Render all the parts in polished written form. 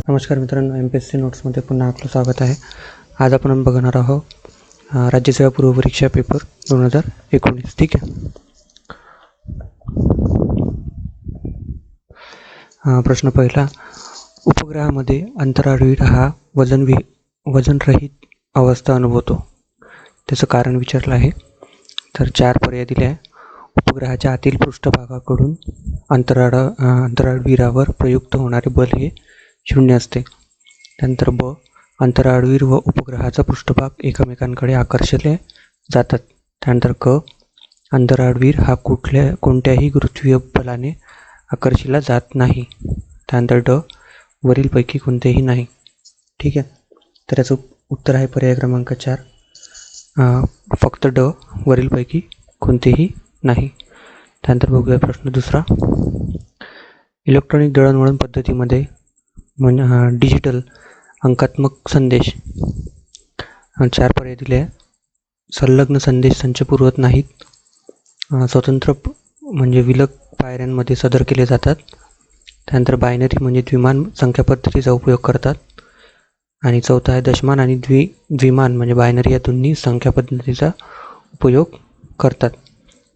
नमस्कार मित्रांनो, MPSC नोट्समध्ये पुन्हा आपलं स्वागत आहे. आज आपण बघणार आहोत राज्यसेवा पूर्व परीक्षा पेपर 2019. ठीक आहे. प्रश्न पहिला, उपग्रहामध्ये अंतराळवीर हा वजनरहित अवस्था अनुभवतो. त्याचं कारण विचारलं आहे. तर 4 पर्याय दिले आहे. उपग्रहाच्या आतील पृष्ठभागाकडून अंतराळवीरावर प्रयुक्त होणारे बल हे 0 असते. त्यानंतर ब, अंतराळवीर व उपग्रहाचा पृष्ठभाग एकमेकांकडे आकर्षले जातात. त्यानंतर क, अंतराळवीर हा कोणत्याही गुरुत्वीय बलाने आकर्षिला जात नाही. त्यानंतर ड, वरीलपैकी कोणतेही नाही. ठीक आहे. तर याचं उत्तर आहे पर्याय क्रमांक 4, फक्त ड, वरीलपैकी कोणतेही नाही. त्यानंतर बघूया प्रश्न दुसरा. इलेक्ट्रॉनिक दळणवळण पद्धतीमध्ये डिजिटल अंकात्मक संदेश 4 पर्याय दिले आहे. संलग्न संदेश संच पुरवत नाहीत. स्वतंत्र म्हणजे विलग पायऱ्यांमध्ये सदर केले जातात. त्यानंतर बायनरी म्हणजे द्विमान संख्या पद्धतीचा उपयोग करतात. आणि चौथा आहे दशमान आणि द्विमान म्हणजे बायनरी या दोन्ही संख्या पद्धतीचा उपयोग करतात.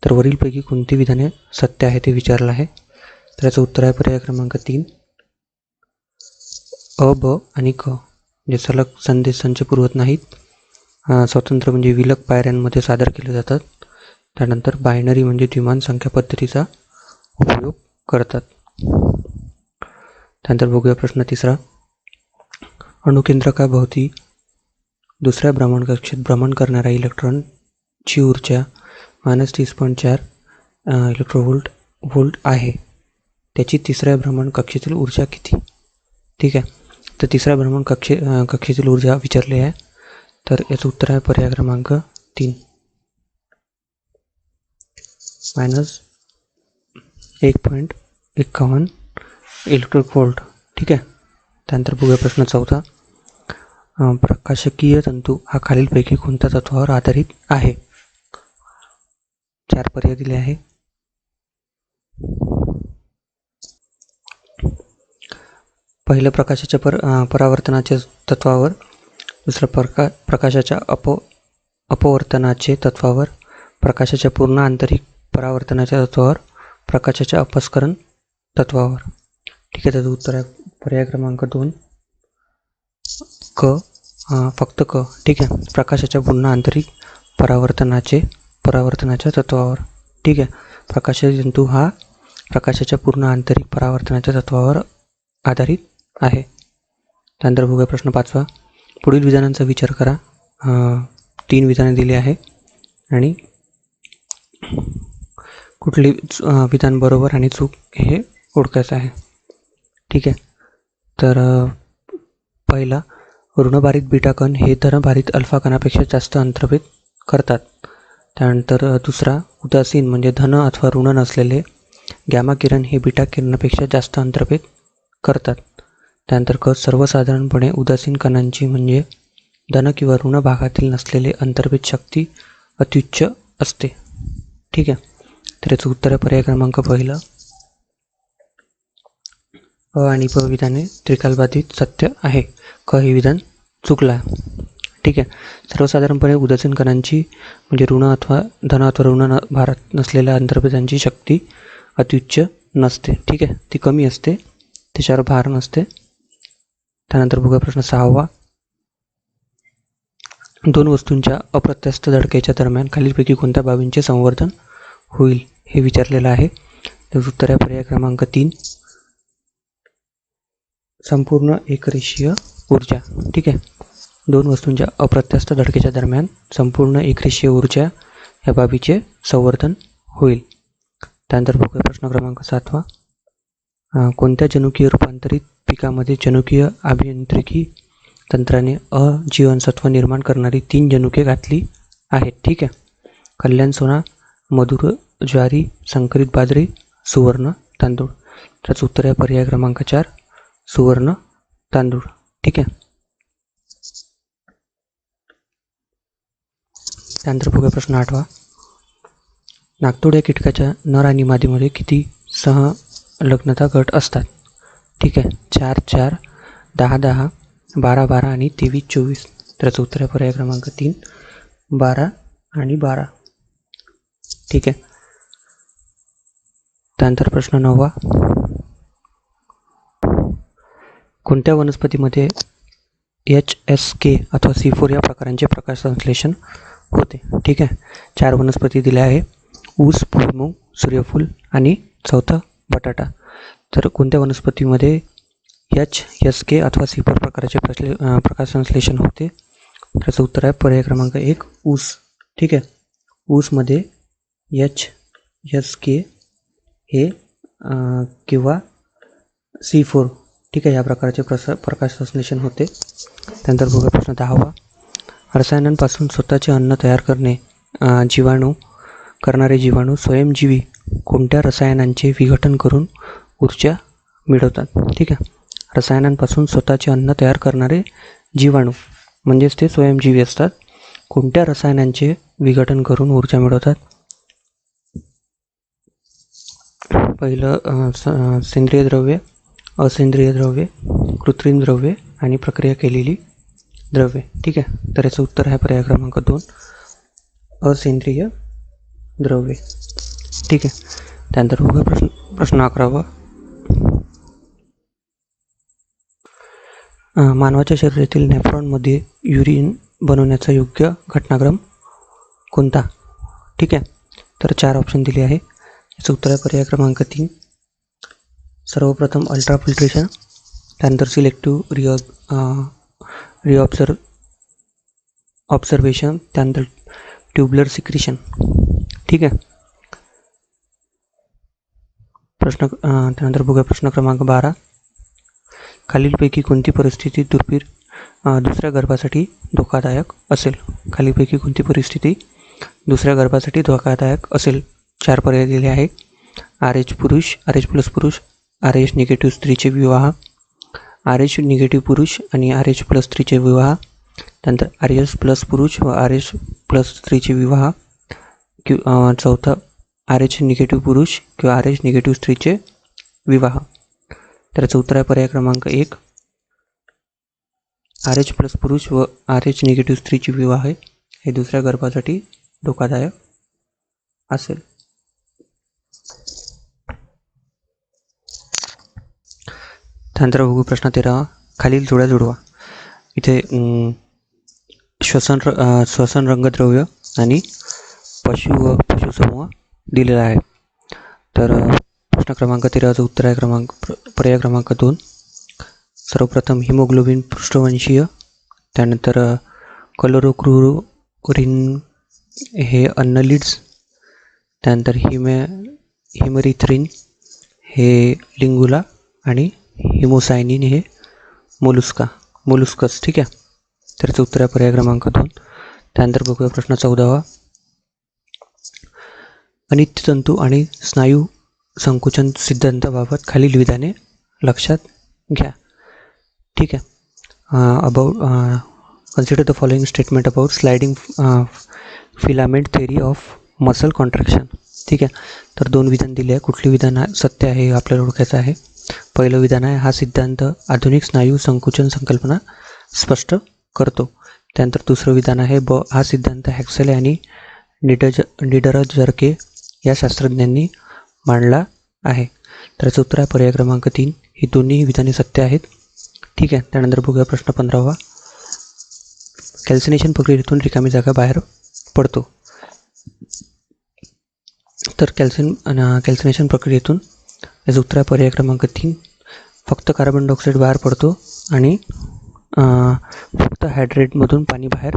तर वरीलपैकी कोणती विधाने सत्य आहे ते विचारलं आहे. तर याचं उत्तर आहे पर्याय क्रमांक 3, अ, ब आणि क. जे सलग संदेश संच पुरवत नाहीत. स्वतंत्र म्हणजे विलग पायऱ्यांमध्ये सादर केले जातात. त्यानंतर बायनरी म्हणजे द्विमान संख्या पद्धतीचा उपयोग करतात. त्यानंतर बघूया प्रश्न तिसरा. अणुकेंद्रकाभोवती दुसऱ्या भ्रमणकक्षेत भ्रमण करणाऱ्या इलेक्ट्रॉनची ऊर्जा -30.4 इलेक्ट्रोव्होल्ट आहे. त्याची तिसऱ्या भ्रमणकक्षेतील ऊर्जा किती? ठीक आहे. तर तिसऱ्या कक्षेतील ऊर्जा विचारली आहे. तर याचं उत्तर आहे पर्याय क्रमांक 3, -1.51 इलेक्ट्रिक-व्होल्ट. ठीक आहे. त्यानंतर बघूया प्रश्न चौथा. प्रकाशकीय तंतू हा खालीलपैकी कोणत्या तत्वावर आधारित आहे? 4 पर्याय दिले आहे. पहिलं प्रकाशाच्या परावर्तनाच्या तत्वावर, दुसरं प्रकाशाच्या अपवर्तनाचे तत्वावर, प्रकाशाच्या पूर्ण आंतरिक परावर्तनाच्या तत्वावर, प्रकाशाच्या अपस्खलन तत्वावर. ठीक आहे. त्याचं उत्तर आहे पर्याय क्रमांक 2, क, फक्त क. ठीक आहे. प्रकाशाच्या पूर्ण आंतरिक परावर्तनाच्या तत्वावर. ठीक आहे. प्रकाशाचा जंतू हा प्रकाशाच्या पूर्ण आंतरिक परावर्तनाच्या तत्वावर आधारित आहे. त्यानंतर बघूया प्रश्न 5वा. पुढील विधानांचा विचार करा. 3 विधाने दिली आहे आणि कुठली विधान बरोबर आणि चूक हे ओळखायचं आहे. ठीक आहे. तर पहिला, ऋणभारित बीटा कण हे धनभारित अल्फा कणापेक्षा जास्त अंतर्भेद करतात. त्यानंतर दुसरा, उदासीन म्हणजे धन अथवा ऋण नसलेले गॅमा किरण हे बीटा किरणापेक्षा जास्त अंतर्भेद करतात. त्यानंतर क, सर्वसाधारणपणे उदासीन कणांची म्हणजे धन किंवा ऋण भागातील नसलेले अंतर्भेद शक्ती अत्युच्च असते. ठीक आहे. तर याचं उत्तर आहे पर्याय क्रमांक पहिला, अ आणि प विधाने त्रिकालबाधित सत्य आहे. क हे विधान चुकलं आहे. ठीक आहे. सर्वसाधारणपणे उदासीन कणांची म्हणजे ऋण अथवा धन अथवा ऋण भारात नसलेल्या अंतर्भेदांची शक्ती अत्युच्च नसते. ठीक आहे. ती कमी असते, त्याच्यावर भार नसते. त्यानंतर बघूया प्रश्न 6वा. 2 वस्तूंच्या अप्रत्यस्त धडकेच्या दरम्यान खालीलपैकी कोणत्या बाबींचे संवर्धन होईल हे विचारलेलं आहे. त्याचं उत्तर आहे पर्याय क्रमांक 3, संपूर्ण एकरेषीय ऊर्जा. ठीक आहे. 2 वस्तूंच्या अप्रत्यस्त धडकेच्या दरम्यान संपूर्ण एकरेषीय ऊर्जा या बाबीचे संवर्धन होईल. त्यानंतर बघूया प्रश्न क्रमांक 7वा. कोणत्या जनुकीय रूपांतरित पिकामध्ये जनुकीय अभियांत्रिकी तंत्राने जीवनसत्व निर्माण करणारी 3 जनुके घातली आहेत? ठीक आहे. कल्याण सोना, मधुर ज्वारी, संकरित बाजरी, सुवर्ण तांदूळ. त्याचं उत्तर आहे पर्याय क्रमांक 4, सुवर्ण तांदूळ. ठीक आहे. त्यानंतर बघूया प्रश्न 8वा. नाकतोड या कीटकाच्या नर आणि मादीमध्ये किती सहलग्नता गट असतात? ठीक आहे. 4, 4, 10 10, 12 12 आणि 23 24. त्याचं उत्तर आहे पर्याय क्रमांक 3, 12 आणि 12. ठीक आहे. त्यानंतर प्रश्न 9वा. कोणत्या वनस्पतीमध्ये HSK अथवा C4 या प्रकारांचे प्रकाश संश्लेषण होते? ठीक आहे. 4 वनस्पती दिल्या आहे: ऊस, भुईमूग, सूर्यफूल आणि चौथा बटाटा. तर कोणत्या वनस्पतीमध्ये HSK अथवा C4 प्रकाराचे प्रकाश संश्लेषण होते? त्याचं उत्तर आहे पर्याय क्रमांक 1, ऊस. ठीक आहे. ऊसमध्ये HSK हे किंवा C4, ठीक आहे, या प्रकारचे प्रकाश संश्लेषण होते. त्यानंतर बघा प्रश्न 10वा. रसायनांपासून स्वतःचे अन्न तयार करणारे जीवाणू स्वयंजीवी कोणत्या रसायनांचे विघटन करून ऊर्जा मिळवतात? ठीक आहे. रसायनांपासून स्वतःचे अन्न तयार करणारे जीवाणू म्हणजेच ते स्वयंजीवी असतात. कोणत्या रसायनांचे विघटन करून ऊर्जा मिळवतात? पहिलं सेंद्रिय द्रव्य, असेंद्रिय द्रव्ये, कृत्रिम द्रव्ये आणि प्रक्रिया केलेली द्रव्ये. ठीक आहे. तर याचं उत्तर आहे पर्याय क्रमांक 2, असेंद्रिय द्रव्ये. ठीक आहे. त्यानंतर बघा प्रश्न 11वा. मानवाच्या शरीरातील नेफ्रॉनमध्ये युरिन बनवण्याचा योग्य घटनाक्रम कोणता? ठीक आहे. तर 4 ऑप्शन दिले आहे. याचं उत्तर आहे पर्याय क्रमांक 3, सर्वप्रथम अल्ट्राफिल्ट्रेशन, त्यानंतर सिलेक्टिव्ह ऑब्झर्वेशन, त्यानंतर ट्यूबलर सिक्रिशन. ठीक आहे. त्यानंतर बघूया प्रश्न क्रमांक 12. खालीलपैकी कोणती परिस्थिती दुसऱ्या गर्भासाठी धोकादायक असेल? खालीलपैकी कोणती परिस्थिती दुसऱ्या गर्भासाठी धोकादायक असेल? 4 पर्याय दिले आहे: RH पुरुष, RH प्लस पुरुष, RH निगेटिव्ह स्त्रीचे विवाह, RH निगेटिव्ह पुरुष आणि RH प्लस स्त्रीचे विवाह, त्यानंतर RH प्लस पुरुष व RH प्लस स्त्रीचे विवाह, चौथा RH निगेटिव्ह पुरुष किंवा RH निगेटिव्ह स्त्रीचे विवाह. त्याचं उत्तर आहे पर्याय क्रमांक 1, RH प्लस पुरुष व RH निगेटिव्ह स्त्रीचे विवाह हे दुसऱ्या गर्भासाठी धोकादायक असेल. त्यानंतर बघू प्रश्न 13. खालील जोड्या जुळवा. इथे श्वसन रंगद्रव्य आणि पशुसमूह दिलेला आहे. तर प्रश्न क्रमांक 13चं उत्तर आहे पर्याय क्रमांक 2, सर्वप्रथम हिमोग्लोबिन पृष्ठवंशीय, त्यानंतर क्लोरोक्लोरिन हे अन्नलिड्स, त्यानंतर हिमरिथ्रिन हे लिंगुला आणि हिमोसायनिन हे मोलुस्कस. ठीक आहे. त्याचं उत्तर आहे पर्याय क्रमांक 2. त्यानंतर बघूया प्रश्न 14वा. अनित्यतंतू आणि स्नायू संकुचन सिद्धांताबाबत खालील विधाने लक्षात घ्या. ठीक आहे. Consider the following statement about sliding filament theory of muscle contraction. ठीक आहे. तर 2 विधान दिले आहे. कुठली विधान सत्य आहे हे आपल्याला ओळखायचं आहे. पहिलं विधान आहे, हा सिद्धांत आधुनिक स्नायू संकुचन संकल्पना स्पष्ट करतो. त्यानंतर दुसरं विधान आहे, हा सिद्धांत हॅक्सेल आणि निडरजर्के या शास्त्रज्ञांनी मांडला आहे. तर उत्तर आहे पर्याय क्रमांक 3, ही दोन्ही विधाने सत्य आहेत. ठीक आहे. त्यानंतर बघूया प्रश्न 15वा. कॅल्सिनेशन प्रक्रियेतून रिकामी जागा बाहेर पडतो. तर कॅल्सिनेशन प्रक्रियेतून याचं उत्तर आहे पर्याय क्रमांक 3, फक्त कार्बन डायऑक्साईड बाहेर पडतो आणि फक्त हायड्रेटमधून पाणी बाहेर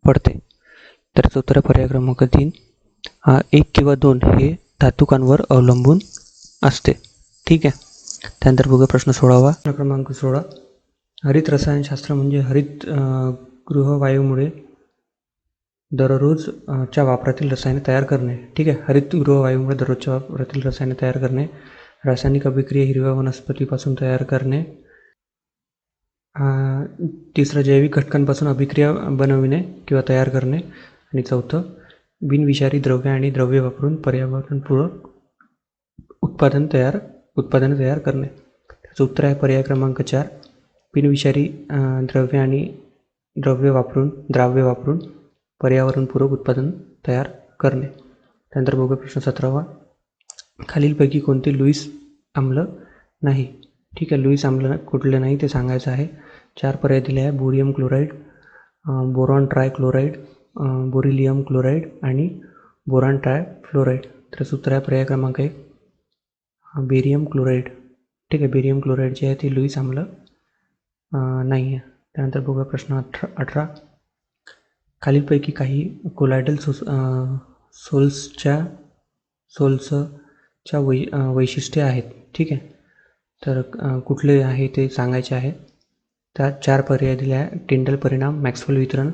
पडते. तर उत्तर आहे पर्याय क्रमांक 3, 1 किंवा 2 हे धातुकांवर अवलंबून असते. ठीक आहे. त्यानंतर बघूया प्रश्न 16वा. क्रमांक 16. हरित रसायनशास्त्र म्हणजे हरित गृहवायूमुळे दररोजच्या वापरातील रसायने तयार करणे. ठीक आहे. हरित गृहवायूमुळे दररोजच्या वापरातील रसायने तयार करणे, रासायनिक अभिक्रिया हिरव्या वनस्पतीपासून तयार करणे, तिसरं जैविक घटकांपासून अभिक्रिया बनविणे किंवा तयार करणे, आणि चौथं बिनविषारी द्रव्ये आणि द्रव्ये वापरून पर्यावरणपूरक उत्पादने तयार करणे. त्याचं उत्तर आहे पर्याय क्रमांक 4, बिनविषारी द्राव्य वापरून पर्यावरणपूरक उत्पादन तयार करणे. त्यानंतर बघूया प्रश्न 17वा. खालीलपैकी कोणते लुईस आम्ल नाही? ठीक आहे, लुईस आम्ल कुठलं नाही ते सांगायचं आहे. 4 पर्याय दिले आहे. बोरियम क्लोराईड, बोरॉन ट्रायक्लोराईड, बोरिलियम क्लोराईड आणि बोरॉन ट्रायफ्लोराईड. तर सूत्र आहे पर्याय क्रमांक 1 बेरियम क्लोराईड. ठीक आहे, बेरियम क्लोराईड जे आहे ते लुईस आम्ल नाही आहे. त्यानंतर बघूया प्रश्न 18. खालीलपैकी काही कोलायडल सोल्सच्या वैशिष्ट्ये आहेत. ठीक आहे, तर कुठले आहे ते सांगायचे आहे. त्यात 4 पर्याय दिले आहे. टिंडल परिणाम, मॅक्सवेल वितरण,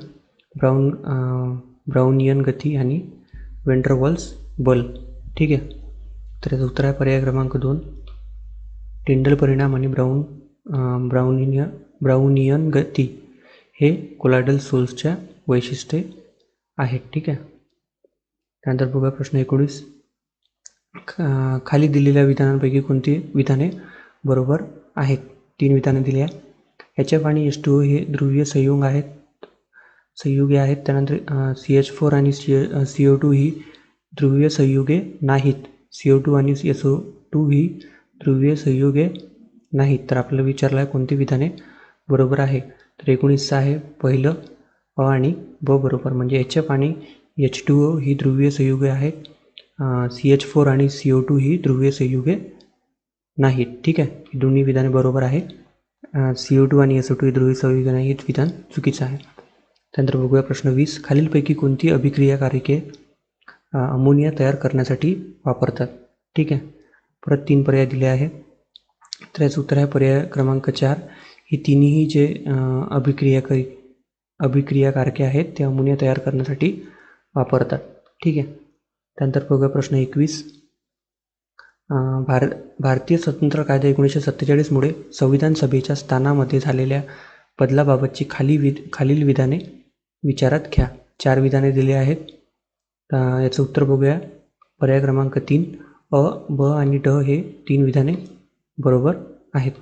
ब्राउनियन गती आणि वेंडरवॉल्स बल. ठीक आहे, तर याचं उत्तर आहे पर्याय क्रमांक 2 टिंडल परिणाम आणि ब्राउनियन गती हे कोलायडल सोल्सच्या वैशिष्ट्ये आहेत. ठीक आहे, त्यानंतर बघूया प्रश्न 19. खाली दिलेल्या विधानांपैकी कोणती विधाने बरोबर आहेत? 3 विधाने दिली आहे. HF आणि H2O हे ध्रुवीय संयुगे आहेत. त्यानंतर CH4 आणि CO2 ही ध्रुवीय संयुगे नाहीत. CO2 आणि SO2 ही ध्रुवीय संयुगे नाहीत. तर आपल्याला विचारलं आहे कोणती विधाने बरोबर आहे. तर 19 आहे पहिलं अ आणि ब बरोबर, म्हणजे HF आणि H2O ही ध्रुवीय संयुगे आहेत. CH4 आणि CO2 ही ध्रुवीय संयुगे नाहीत. ठीक आहे, ही दोन्ही विधाने बरोबर आहे. CO2 आणि SO2 ही ध्रुवीय संयुगे नाही, हे विधान चुकीचं आहे. त्यानंतर बघूया प्रश्न 20. खालीलपैकी कोणती अभिक्रियाकारके अमोनिया तयार करण्यासाठी वापरतात? ठीक आहे, परत 3 पर्याय दिले आहे. तर याचं उत्तर आहे पर्याय क्रमांक 4 ही तिन्ही जे अभिक्रियाकारके आहेत ते अमोनिया तयार करण्यासाठी वापरतात. ठीक आहे, त्यानंतर बघूया प्रश्न 21. भारतीय स्वतंत्र कायदा 1947 मुळे संविधान सभेच्या स्थानामध्ये झालेल्या बदलाबाबतची खालील विधाने विचारात घ्या. 4 विधाने दिली आहेत. याचं उत्तर बघूया पर्याय क्रमांक 3 अ, ब आणि ड हे 3 विधाने बरोबर आहेत.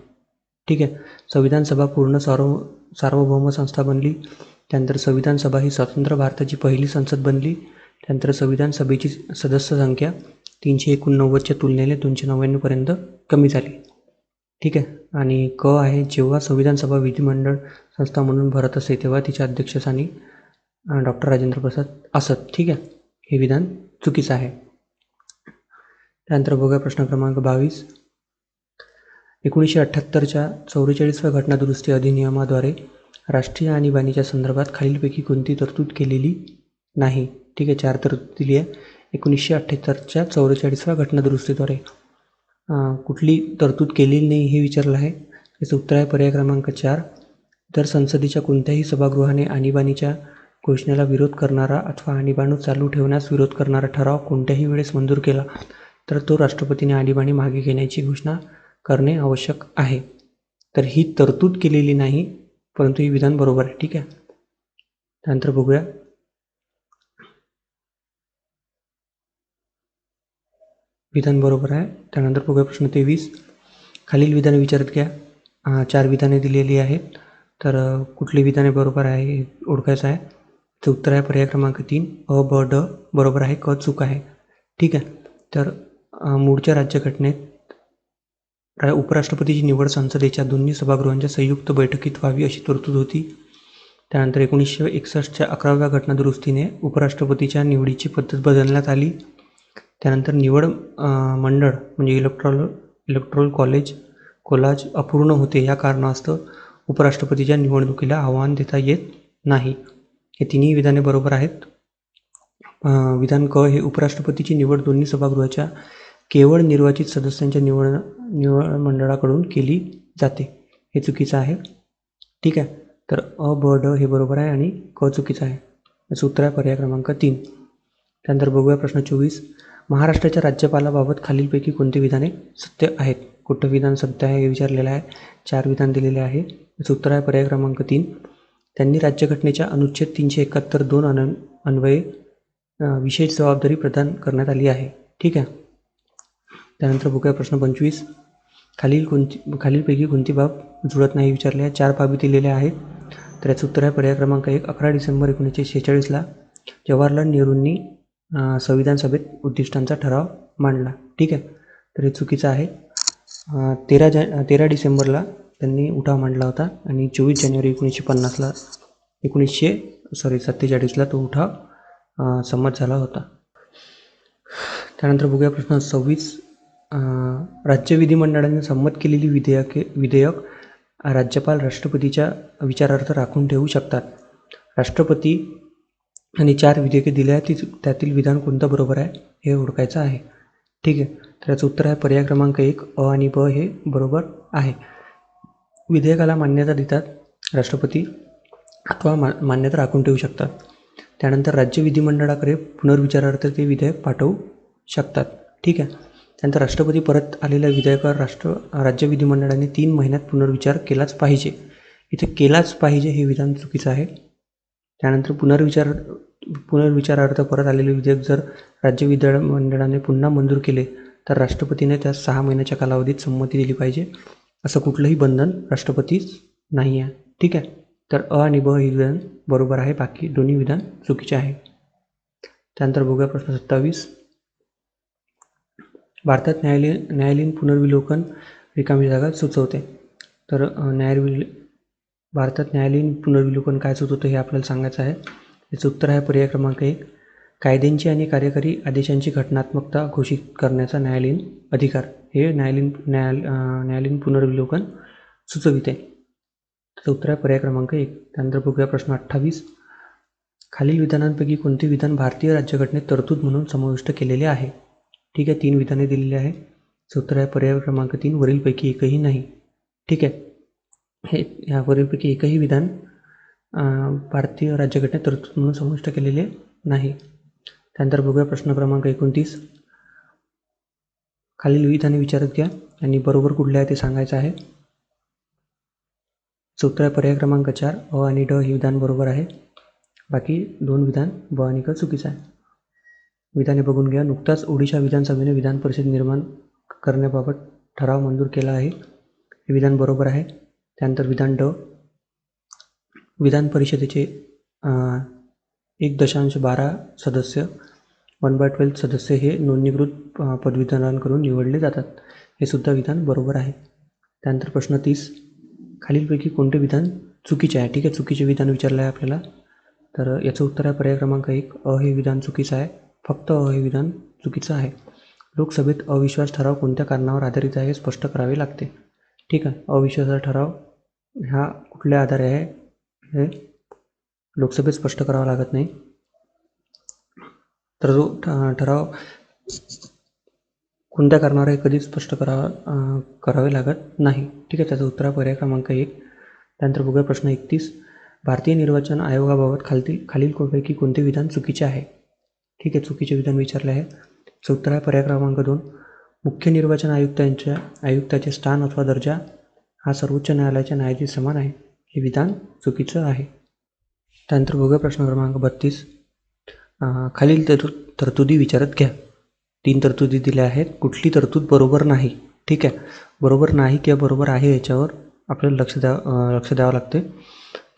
ठीक आहे, संविधान सभा पूर्ण सार्वभौम संस्था बनली. त्यानंतर संविधान सभा ही स्वतंत्र भारताची पहिली संसद बनली. त्यानंतर संविधान सभेची सदस्य संख्या 389च्या तुलनेने 299 पर्यंत कमी झाली. ठीक आहे, आणि क आहे जेव्हा संविधान सभा विधिमंडळ संस्था म्हणून भरत असे तेव्हा तिच्या अध्यक्षस्थानी डॉक्टर राजेंद्र प्रसाद असत. ठीक आहे, हे विधान चुकीचं आहे. त्यानंतर बघूया प्रश्न क्रमांक 22. 1978च्या 44व्या घटनादुरुस्ती अधिनियमाद्वारे राष्ट्रीय आणीबाणीच्या संदर्भात खालीलपैकी कोणती तरतूद केलेली नाही? ठीक आहे, 4 तरतूद दिली आहे. 1978च्या 44व्या घटनादुरुस्तीद्वारे कुठली तरतूद केलेली नाही हे विचारलं आहे. याचं उत्तर आहे पर्याय क्रमांक 4 तर संसदेच्या कोणत्याही सभागृहाने आणीबाणीच्या घोषणेला विरोध करणारा अथवा आणीबाण चालू ठेवण्यास विरोध करणारा ठराव कोणत्याही वेळेस मंजूर केला तर तो राष्ट्रपतीने आणीबाणी मागे घेण्याची घोषणा करणे आवश्यक आहे. तर ही तरतूद केलेली नाही, परंतु ही विधान बरोबर आहे. ठीक आहे, त्यानंतर बघूया विधान बरोबर आहे. त्यानंतर बघूया प्रश्न 23. खालील विधाने विचारत घ्या. 4 विधाने दिलेली आहेत. तर कुठली विधाने बरोबर आहे हे ओळखायचं आहे. तर उत्तर आहे पर्याय क्रमांक 3 अ, ब, ड बरोबर आहे, क चूक आहे. ठीक आहे, तर मूळच्या राज्यघटनेत उपराष्ट्रपतीची निवड संसदेच्या दोन्ही सभागृहांच्या संयुक्त बैठकीत व्हावी अशी तरतूद होती. त्यानंतर 1961च्या 11व्या घटनादुरुस्तीने उपराष्ट्रपतीच्या निवडीची पद्धत बदलण्यात आली. त्यानंतर निवड मंडळ म्हणजे इलेक्टोरल कोलाज अपूर्ण होते. या कारणास्तव उपराष्ट्रपतीच्या निवडणुकीला आव्हान देता येत नाही. हे तिन्ही विधाने बरोबर आहेत. विधान क हे उपराष्ट्रपतीची निवड दोन्ही सभागृहाच्या केवळ निर्वाचित सदस्यांच्या निवड मंडळाकडून केली जाते, हे चुकीचं आहे. ठीक आहे, तर अ, ब, ड हे बरोबर आहे आणि क चुकीचं आहे. याचं उत्तर आहे पर्याय क्रमांक 3. त्यानंतर बघूया प्रश्न 24. महाराष्ट्राच्या राज्यपालाबाबत खालीलपैकी कोणती विधाने सत्य आहेत? कुठं विधान सत्य आहे हे विचारलेलं आहे. 4 विधान दिलेले आहे. याचं उत्तर आहे पर्याय क्रमांक 3 त्यांनी राज्यघटनेच्या अनुच्छेद 371(2) अन्वये विशेष जबाबदारी प्रदान करण्यात आली आहे. ठीक आहे, त्यानंतर बघूया प्रश्न 25. खालीलपैकी कोणती बाब जुळत नाही विचारले आहे. 4 बाबी दिलेल्या आहेत. तर याचं उत्तर आहे पर्याय क्रमांक 1. 11 डिसेंबर 1946ला जवाहरलाल नेहरूंनी संविधान सभेत उद्दिष्टांचा ठराव मांडला. ठीक आहे. तर हे चुकीचं आहे. 13 डिसेंबरला त्यांनी उठाव मांडला होता आणि 24 जानेवारी 1947ला तो उठाव संमत झाला होता. त्यानंतर बघूया प्रश्न 26. राज्य विधिमंडळाने संमत केलेली विधेयक राज्यपाल राष्ट्रपतीच्या विचारार्थ राखून ठेवू शकतात. राष्ट्रपती आणि 4 विधेयके दिल्या आहेत, त्यातील विधान कोणतं बरोबर आहे हे ओळखायचं आहे. ठीक आहे. तर याचं उत्तर आहे पर्याय क्रमांक 1. अ आणि ब हे बरोबर आहे. विधेयकाला मान्यता देतात राष्ट्रपती अथवा मान्यता राखून ठेवू शकतात. त्यानंतर राज्य विधिमंडळाकडे पुनर्विचारार्थ ते विधेयक पाठवू शकतात. ठीक आहे. त्यानंतर राष्ट्रपती परत आलेल्या विधेयकावर राज्य विधिमंडळाने 3 महिन्यात पुनर्विचार केलाच पाहिजे. इथे केलाच पाहिजे हे विधान चुकीचं आहे. त्यानंतर पुनर्विचारार्थ परत आलेले विधेयक जर राज्य विधिमंडळाने पुन्हा मंजूर केले तर राष्ट्रपतीने त्यास 6 महिन्याच्या कालावधीत संमती दिली पाहिजे. असं कुठलंही बंधन राष्ट्रपतीच नाही आहे. ठीक आहे. तर अ आणि ब हे विधान बरोबर आहे. बाकी दोन्ही विधान चुकीचे आहे. त्यानंतर बघूया प्रश्न 27. भारतात न्यायालयीन पुनर्विलोकन रिकामी जागा सुचवते. तर भारतात न्यायालयीन पुनर्विलोकन काय सुचवतं हे आपल्याला सांगायचं आहे. याचं उत्तर आहे पर्याय क्रमांक 1. कायद्यांची आणि कार्यकारी आदेशांची घटनात्मकता घोषित करण्याचा न्यायालयीन अधिकार हे न्यायालयीन पुनर्विलोकन सुचविते. त्याचं उत्तर आहे पर्याय क्रमांक 1. त्यानंतर बघूया प्रश्न 28. खालील विधानांपैकी कोणते विधान भारतीय राज्यघटनेत तरतूद म्हणून समाविष्ट केलेले आहे. ठीक आहे. 3 विधाने दिलेली आहे. उत्तर आहे पर्याय क्रमांक 3. वरीलपैकी एकही नाही. ठीक आहे. ह्या वरीलपैकी एकही विधान भारतीय राज्यघटनेत तरतूद म्हणून समाविष्ट केलेले नाही. त्यानंतर बघूया प्रश्न क्रमांक 29. खालील विधाने विचारत घ्या आणि बरोबर कुठले आहे ते सांगायचं आहे. उत्तर आहे पर्याय क्रमांक 4. अ आणि ड हे विधान बरोबर आहे. बाकी 2 विधान ब आणि क चुकीचं आहे. विधाने बघून घ्या. नुकताच ओडिशा विधानसभेने विधान परिषद निर्माण करण्याबाबत ठराव मंजूर केला आहे. हे विधान बरोबर आहे. त्यानंतर विधान ड. विधान परिषदेचे 1.12 सदस्य 1/12 सदस्य हे नोंदणीकृत पदवीधरांकडून निवडले जातात. हे सुद्धा विधान बरोबर आहे. त्यानंतर प्रश्न 30. खालीलपैकी कोणते विधान चुकीचे आहे. ठीक आहे. चुकीचे विधान विचारलं आहे आपल्याला. तर याचं उत्तर आहे पर्याय क्रमांक 1. अ हे विधान चुकीचं आहे. फक्त अ हे विधान चुकीचं आहे. लोकसभेत अविश्वास ठराव कोणत्या कारणावर आधारित आहे हे स्पष्ट करावे लागते. ठीक आहे. अविश्वासाचा ठराव हा कुठल्या आधारे आहे हे लोकसभेत स्पष्ट करावा लागत नाही. तर जो ठराव कोणत्या कारणावर आहे कधीच स्पष्ट करावे लागत नाही. ठीक आहे. त्याचं उत्तर आहे पर्याय क्रमांक 1. त्यानंतर बघूया प्रश्न 31. भारतीय निर्वाचन आयोगाबाबत खालीलपैकी कोणते विधान चुकीचे आहे. ठीक आहे. चुकीचे विधान विचारले आहे. उत्तर आहे पर्याय क्रमांक 2. मुख्य निर्वाचन आयुक्ताचे स्थान अथवा दर्जा हा सर्वोच्च न्यायालयाच्या न्यायाधीश समान आहे. हे विधान चुकीचं आहे. त्यानंतर बघूया प्रश्न क्रमांक 32. खालील तरतुदी विचारत घ्या. 3 तरतुदी दिल्या आहेत. कुठली तरतूद बरोबर नाही. ठीक आहे. बरोबर नाही किंवा बरोबर आहे याच्यावर आपल्याला लक्ष द्यावं लागते.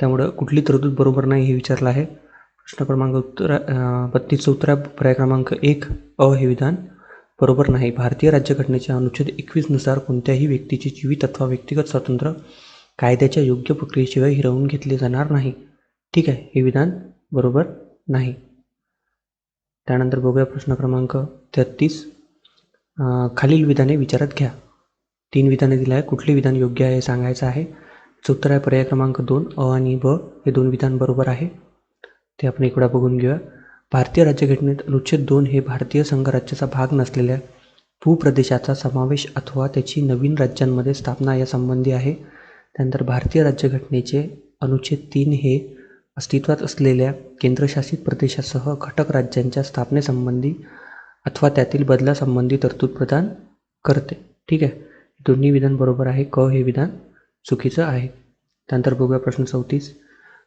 त्यामुळं कुठली तरतूद बरोबर नाही हे विचारलं आहे. प्रश्न क्रमांक 32 उत्तर पर्याय क्रमांक 1. अ हे विधान बरोबर नाही. भारतीय राज्यघटनेच्या अनुच्छेद 21 नुसार कोणत्याही व्यक्तीचे जीवित अथवा व्यक्तिगत स्वातंत्र्य कायद्याच्या योग्य प्रक्रियेशिवाय हिरावून घेतले जाणार नाही. ठीक आहे. हे विधान बरोबर नाही. त्यानंतर बघूया प्रश्न क्रमांक 33. खालील विधाने विचारत घ्या. 3 विधाने दिली आहे. कुठले विधान योग्य आहे हे सांगायचं आहे. उत्तर आहे पर्याय क्रमांक 2. अ आणि ब हे 2 विधान बरोबर आहे. ते आपण इकडे बघून घेऊया. भारतीय राज्यघटनेत अनुच्छेद 2 हे भारतीय संघराज्याचा भाग नसलेल्या भूप्रदेशाचा समावेश अथवा त्याची नवीन राज्यांमध्ये स्थापना यासंबंधी आहे. त्यानंतर भारतीय राज्यघटनेचे अनुच्छेद 3 हे अस्तित्वात असलेल्या केंद्रशासित प्रदेशासह घटक राज्यांच्या स्थापनेसंबंधी अथवा त्यातील बदलासंबंधी तरतूद प्रदान करते. ठीक आहे. दोन्ही विधान बरोबर आहे. क हे विधान चुकीचं आहे. त्यानंतर बघूया प्रश्न 34.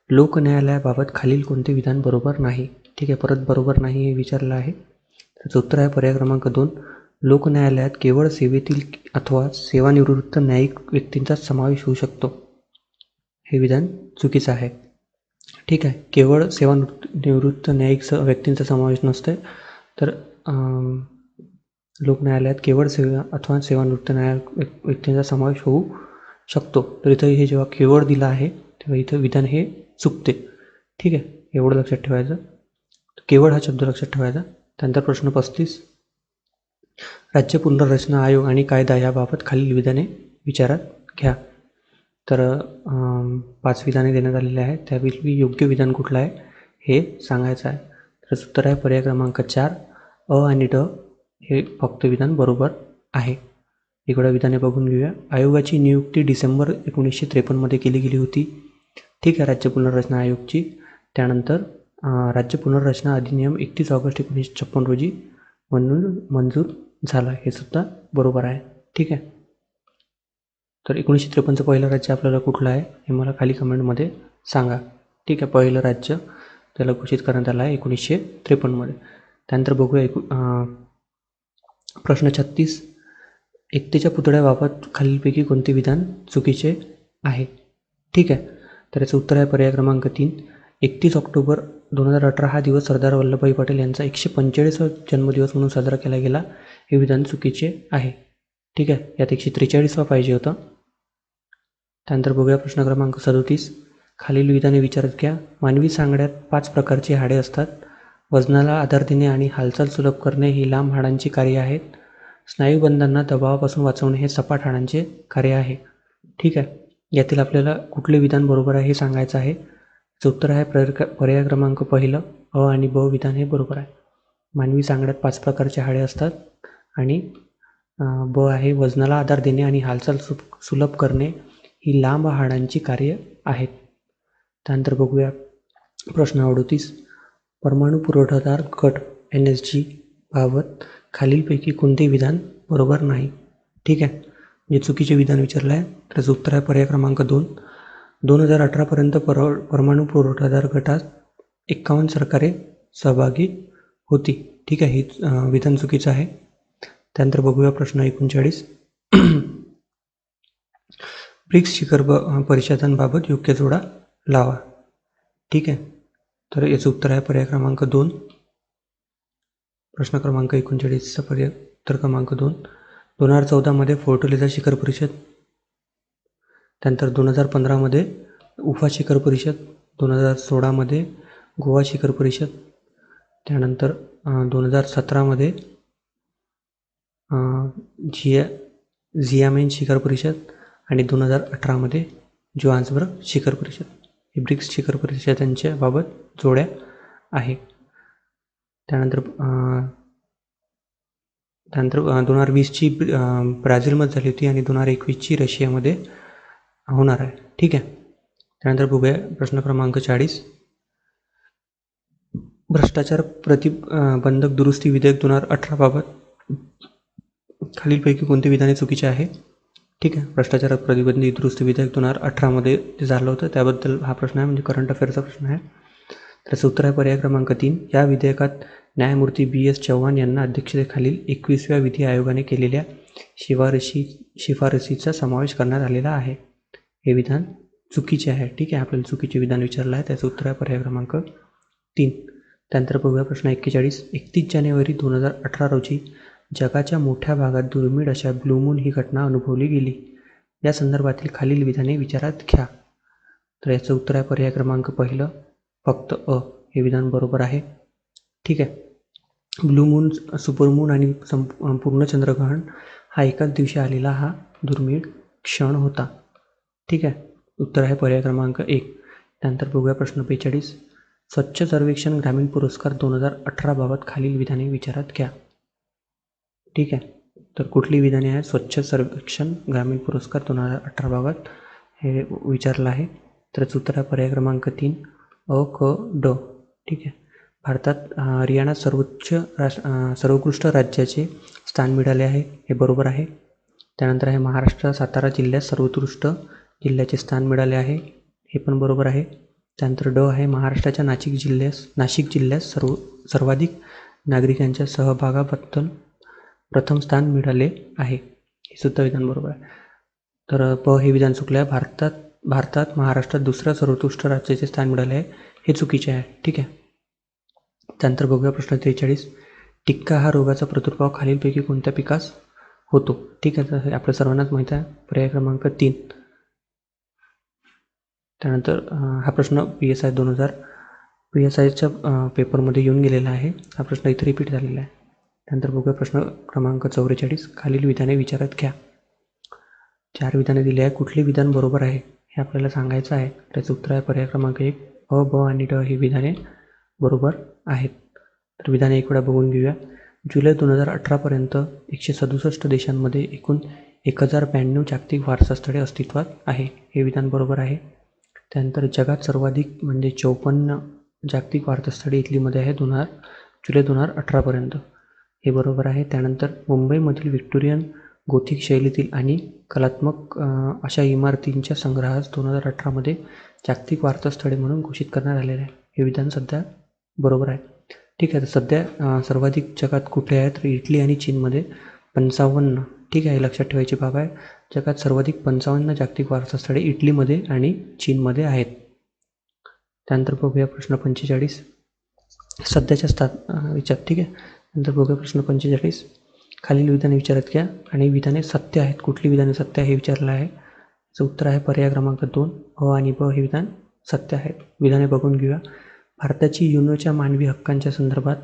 लोकन्यायालयाबाबत खालील कोणते विधान बरोबर नाही. ठीक आहे. परत बरोबर नाही हे विचारलं आहे. त्याचं उत्तर आहे पर्याय क्रमांक 2. लोकन्यायालयात केवळ सेवेतील अथवा सेवानिवृत्त न्यायिक व्यक्तींचा समावेश होऊ शकतो. हे विधान चुकीचं आहे. ठीक आहे, केवळ सेवानिवृत्त न्यायिक व्यक्तींचा समावेश नसते, तर लोकन्यायालयात केवळ सेवा अथवा सेवानिवृत्त न्यायिक व्यक्तींचा समावेश होऊ शकतो. तर इथं हे जेव्हा केवळ दिलं आहे तेव्हा इथं विधान हे चुकते. ठीक आहे, एवढं लक्षात ठेवायचं. केवळ हा शब्द लक्षात ठेवायचा. त्यानंतर प्रश्न 35, राज्य पुनर्रचना आयोग आणि कायदा याबाबत खालील विधाने विचारात घ्या. तर 5 विधाने देण्यात आलेली आहेत. त्यापैकी योग्य विधान कुठलं आहे हे सांगायचं आहे. तर उत्तर आहे पर्याय क्रमांक 4, अ आणि ड हे फक्त विधान बरोबर आहे. इकडं विधाने बघून घेऊया. आयोगाची नियुक्ती डिसेंबर 1953 केली गेली होती. ठीक आहे, राज्य पुनर्रचना आयोगची. त्यानंतर राज्य पुनर्रचना अधिनियम 31 ऑगस्ट 1956 रोजी मंजूर झाला. हे सुद्धा बरोबर आहे. ठीक आहे, तर 1953चं पहिलं राज्य आपल्याला कुठलं आहे हे मला खाली कमेंटमध्ये सांगा. ठीक आहे, पहिलं राज्य त्याला घोषित करण्यात आलं आहे 1953. त्यानंतर बघूया प्रश्न 36, एकतेच्या पुतळ्याबाबत खालीलपैकी कोणते विधान चुकीचे आहे. ठीक आहे, तर याचं उत्तर आहे पर्याय क्रमांक 3, 31 ऑक्टोबर 2018 हा दिवस सरदार वल्लभभाई पटेल यांचा 145वा जन्मदिवस म्हणून साजरा केला गेला. हे विधान चुकीचे आहे. ठीक आहे, यात 143वा पाहिजे होतं. त्यानंतर बघूया प्रश्न क्रमांक 37, खालील विधाने विचारात घ्या. मानवी सांगड्यात 5 प्रकारची हाडे असतात. वजनाला आधार देणे आणि हालचाल सुलभ करणे ही लांब हाडांची कार्य आहेत. स्नायुबंधांना दबावापासून वाचवणे हे सपाट हाडांचे कार्य आहे. ठीक आहे, यातील आपल्याला कुठले विधान बरोबर आहे हे सांगायचं आहे. उत्तर आहे पर्याय क्रमांक पहिलं, अ आणि ब विधान हे बरोबर आहे. मानवी सांगड्यात 5 प्रकारचे हाडे असतात आणि ब आहे वजनाला आधार देणे आणि हालचाल सुलभ करणे ही लांब हाडांची कार्य आहेत. त्यानंतर बघूया प्रश्न 38, परमाणु पुरवठादार गट NSG बाबत खालीलपैकी कोणते विधान बरोबर नाही. ठीक आहे, जे चुकीचे विधान विचारलं आहे त्याचं उत्तर आहे पर्याय क्रमांक 2, 2018पर्यंत परमाणु पुरवठादार गटात 51 सरकारे सहभागी होती. ठीक आहे, हे विधान चुकीचं आहे. त्यानंतर बघूया प्रश्न 39, ब्रिक्स शिखर परिषदांबाबत योग्य जोडा लावा. ठीक आहे, तर याचं उत्तर आहे पर्याय क्रमांक 2. प्रश्न क्रमांक 39चा पर्याय उत्तर क्रमांक 2, 2014मध्ये फोर्टलेझा शिखर परिषद. त्यानंतर 2015मध्ये उफा शिखर परिषद, 2016मध्ये गोवा शिखर परिषद, त्यानंतर 2017मध्ये झियामेन शिखर परिषद आणि 2018मध्ये जोहान्सबर्ग शिखर परिषद. ही ब्रिक्स शिखर परिषदांच्या बाबत जोड्या आहे. त्यानंतर 2020ची ब्राझीलमध्ये झाली होती आणि 2021ची रशियामध्ये होणार आहे. ठीक आहे, त्यानंतर बघूया प्रश्न क्रमांक 40, भ्रष्टाचार प्रतिबंधक दुरुस्ती विधेयक 2018 बाबत खालीलपैकी कोणते विधाने चुकीचे आहे. ठीक आहे, भ्रष्टाचार प्रतिबंधित दुरुस्ती विधेयक 2018मध्ये जे झालं होतं त्याबद्दल हा प्रश्न आहे, म्हणजे करंट अफेअरचा प्रश्न आहे. त्याचं उत्तर आहे पर्याय क्रमांक 3, या विधेयकात न्यायमूर्ती BS चव्हाण यांना अध्यक्षतेखालील 21व्या विधी आयोगाने केलेल्या शिफारसीचा समावेश करण्यात आलेला आहे. हे विधान चुकीचे आहे. ठीक आहे, आपल्याला चुकीचे विधान विचारलं आहे, त्याचं उत्तर आहे पर्याय क्रमांक 3. त्यानंतर बघूया प्रश्न 41, 31 जानेवारी 2018 रोजी जगाच्या मोठ्या भागात दुर्मिळ अशा ब्लू मून ही घटना अनुभवली गेली. या संदर्भातील खालील विधाने विचारात घ्या. तर याचं उत्तर आहे पर्याय क्रमांक पहिलं, फक्त अ हे विधान बरोबर आहे. ठीक आहे, ब्लू मून, सुपरमून आणि पूर्ण चंद्रग्रहण हा एकाच दिवशी आलेला हा दुर्मिळ क्षण होता. ठीक आहे, उत्तर आहे पर्याय क्रमांक 1. त्यानंतर बघूया प्रश्न 45, स्वच्छ सर्वेक्षण ग्रामीण पुरस्कार 2018 बाबत खालील विधाने विचारात घ्या. ठीक आहे, तर कुठली विधाने आहेत स्वच्छ सर्वेक्षण ग्रामीण पुरस्कार 2018 बाबत हे विचारलं आहे. तर उत्तर आहे पर्याय क्रमांक 3, अ, क, ड. ठीक आहे, भारतात हरियाणा सर्वोत्कृष्ट राज्याचे स्थान मिळाले आहे. हे बरोबर आहे. त्यानंतर आहे महाराष्ट्र सातारा जिल्ह्यात सर्वोत्कृष्ट जिल्ह्याचे स्थान मिळाले आहे. हे पण बरोबर आहे. त्यानंतर ड आहे महाराष्ट्राच्या नाशिक जिल्ह्यात सर्वाधिक नागरिकांच्या सहभागाबद्दल प्रथम स्थान मिळाले आहे. हे सुद्धा विधान बरोबर आहे. तर प हे विधान चुकलं आहे. भारतात महाराष्ट्रात दुसऱ्या सर्वोत्कृष्ट राज्याचे स्थान मिळाले आहे, हे चुकीचे आहे. ठीक आहे. त्यानंतर बघूया प्रश्न 43. टिक्का हा रोगाचा प्रादुर्भाव खालीलपैकी कोणत्या पिकास होतो? ठीक आहे, तर हे आपल्या सर्वांनाच माहीत आहे. पर्याय क्रमांक 3. त्यानंतर हा प्रश्न PSI 2000 PSIच्या पेपरमध्ये येऊन गेलेला आहे. हा प्रश्न इथे रिपीट झालेला आहे. त्यानंतर बघूया प्रश्न क्रमांक 44. खालील विधाने विचारात घ्या. 4 विधाने दिली आहे. कुठले विधान बरोबर आहे हे आपल्याला सांगायचं आहे. त्याचं उत्तर आहे पर्याय क्रमांक 1. अ, ब आणि ड ही विधाने बरोबर आहेत. तर विधाने एक वेळा बघून घेऊया. जुलै 2018पर्यंत 167 देशांमध्ये एकूण 1092 जागतिक वारसा स्थळे अस्तित्वात आहे. हे विधान बरोबर आहे. त्यानंतर जगात सर्वाधिक म्हणजे 54 जागतिक वारसास्थळे इटलीमध्ये आहे जुलै 2018पर्यंत. हे बरोबर आहे. त्यानंतर मुंबईमधील व्हिक्टोरियन गोथिक शैलीतील आणि कलात्मक अशा इमारतींच्या संग्रहास 2018मध्ये जागतिक वारसास्थळे म्हणून घोषित करण्यात आलेले आहे. हे विधान सध्या बरोबर आहे. ठीक आहे. तर सध्या सर्वाधिक जगात कुठे आहे? तर इटली आणि चीनमध्ये 55. ठीक आहे, लक्षात ठेवायची बाब आहे. जगात सर्वाधिक 55 जागतिक वारसास्थळे इटलीमध्ये आणि चीनमध्ये आहेत. त्यानंतर बघूया प्रश्न 45. सध्याच्या विचार. ठीक आहे. नंतर बघूया प्रश्न 45. खालील विधाने विचारात घ्या आणि विधाने सत्य आहेत. कुठली विधाने सत्य आहे हे विचारलं आहे. याचं उत्तर आहे पर्याय क्रमांक 2. अ आणि ब हे विधान सत्य आहेत. विधाने बघून घेऊया. भारताची युनोच्या मानवी हक्कांच्या संदर्भात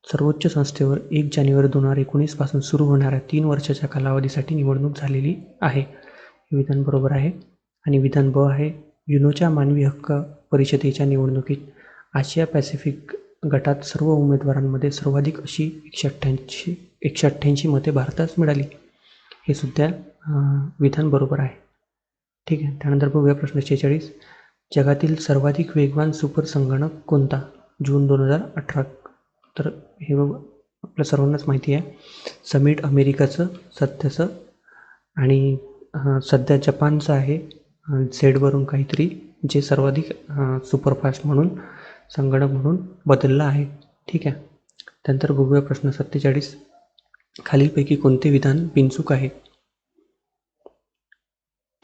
सर्वोच्च संस्थेवर 1 जानेवारी 2019 पासून सुरू होणाऱ्या 3 वर्षाच्या कालावधीसाठी निवडणूक झालेली आहे. हे विधान बरोबर आहे. आणि विधान ब आहे. युनोच्या मानवी हक्क परिषदेच्या निवडणुकीत आशिया पॅसिफिक गटात सर्व उमेदवारांमध्ये सर्वाधिक अशी 188 मते भारतास मिळाली. हे सुद्धा विधान बरोबर आहे. ठीक आहे. त्यानंतर बघूया प्रश्न 46. जगातील सर्वाधिक वेगवान सुपर संगणक कोणता? जून 2018. तर हे आपल्या सर्वांनाच माहिती आहे. समिट अमेरिकाचं सध्याचं आणि सध्या जपानचं आहे झेडवरून काहीतरी, जे सर्वाधिक सुपरफास्ट म्हणून संगणक म्हणून बदलला आहे. ठीक आहे. त्यानंतर बघूया प्रश्न 47. खालीलपैकी कोणते विधान बिनचूक आहे?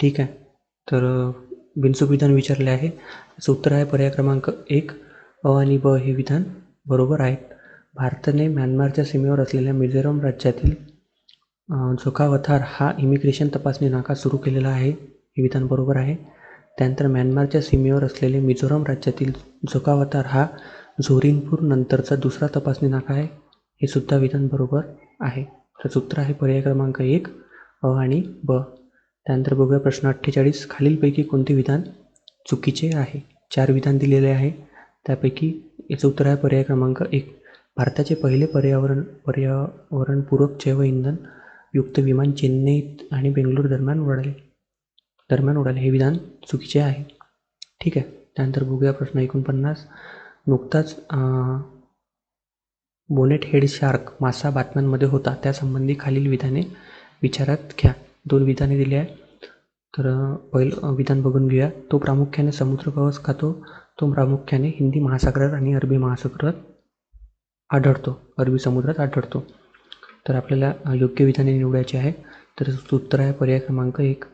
ठीक आहे. तर बिनचूक विधान विचारले आहे. याचं उत्तर आहे पर्याय क्रमांक 1. अ आणि ब हे विधान बरोबर आहेत. भारताने म्यानमारच्या सीमेवर असलेल्या मिझोरम राज्यातील झोखावथार हा इमिग्रेशन तपासणी नाका सुरू केलेला आहे. हे विधान बरोबर आहे. त्यानंतर म्यानमारच्या सीमेवर असलेले मिझोरम राज्यातील झोखावथार हा झोरिनपूर नंतरचा दुसरा तपासणी नाका आहे. हे सुद्धा विधान बरोबर आहे. त्याचं उत्तर आहे पर्याय क्रमांक 1. अ आणि ब. त्यानंतर बघूया प्रश्न 48. खालीलपैकी कोणते विधान चुकीचे आहे? 4 विधान दिलेले आहे. त्यापैकी याचं उत्तर आहे पर्याय क्रमांक 1. भारताचे पहिले पर्यावरणपूरक जैव इंधन युक्त विमान चेन्नई आणि बेंगळूर दरम्यान उडाले. हे विधान चुकीचे आहे. ठीक आहे. त्यानंतर बघूया प्रश्न 49. नुकताच बोनेट हेड शार्क मासा बातम्यांमध्ये होता, त्यासंबंधी खालील विधाने विचारात घ्या. 2 विधाने दिली आहे. तर पहिलं विधान बघून घेऊया. तो प्रामुख्याने समुद्र कवच खातो. तो प्रामुख्याने हिंदी महासागरात आणि अरबी समुद्रात आढळतो. तर आपल्याला योग्य विधाने निवडायचे आहे. तर उत्तर आहे पर्याय क्रमांक 1.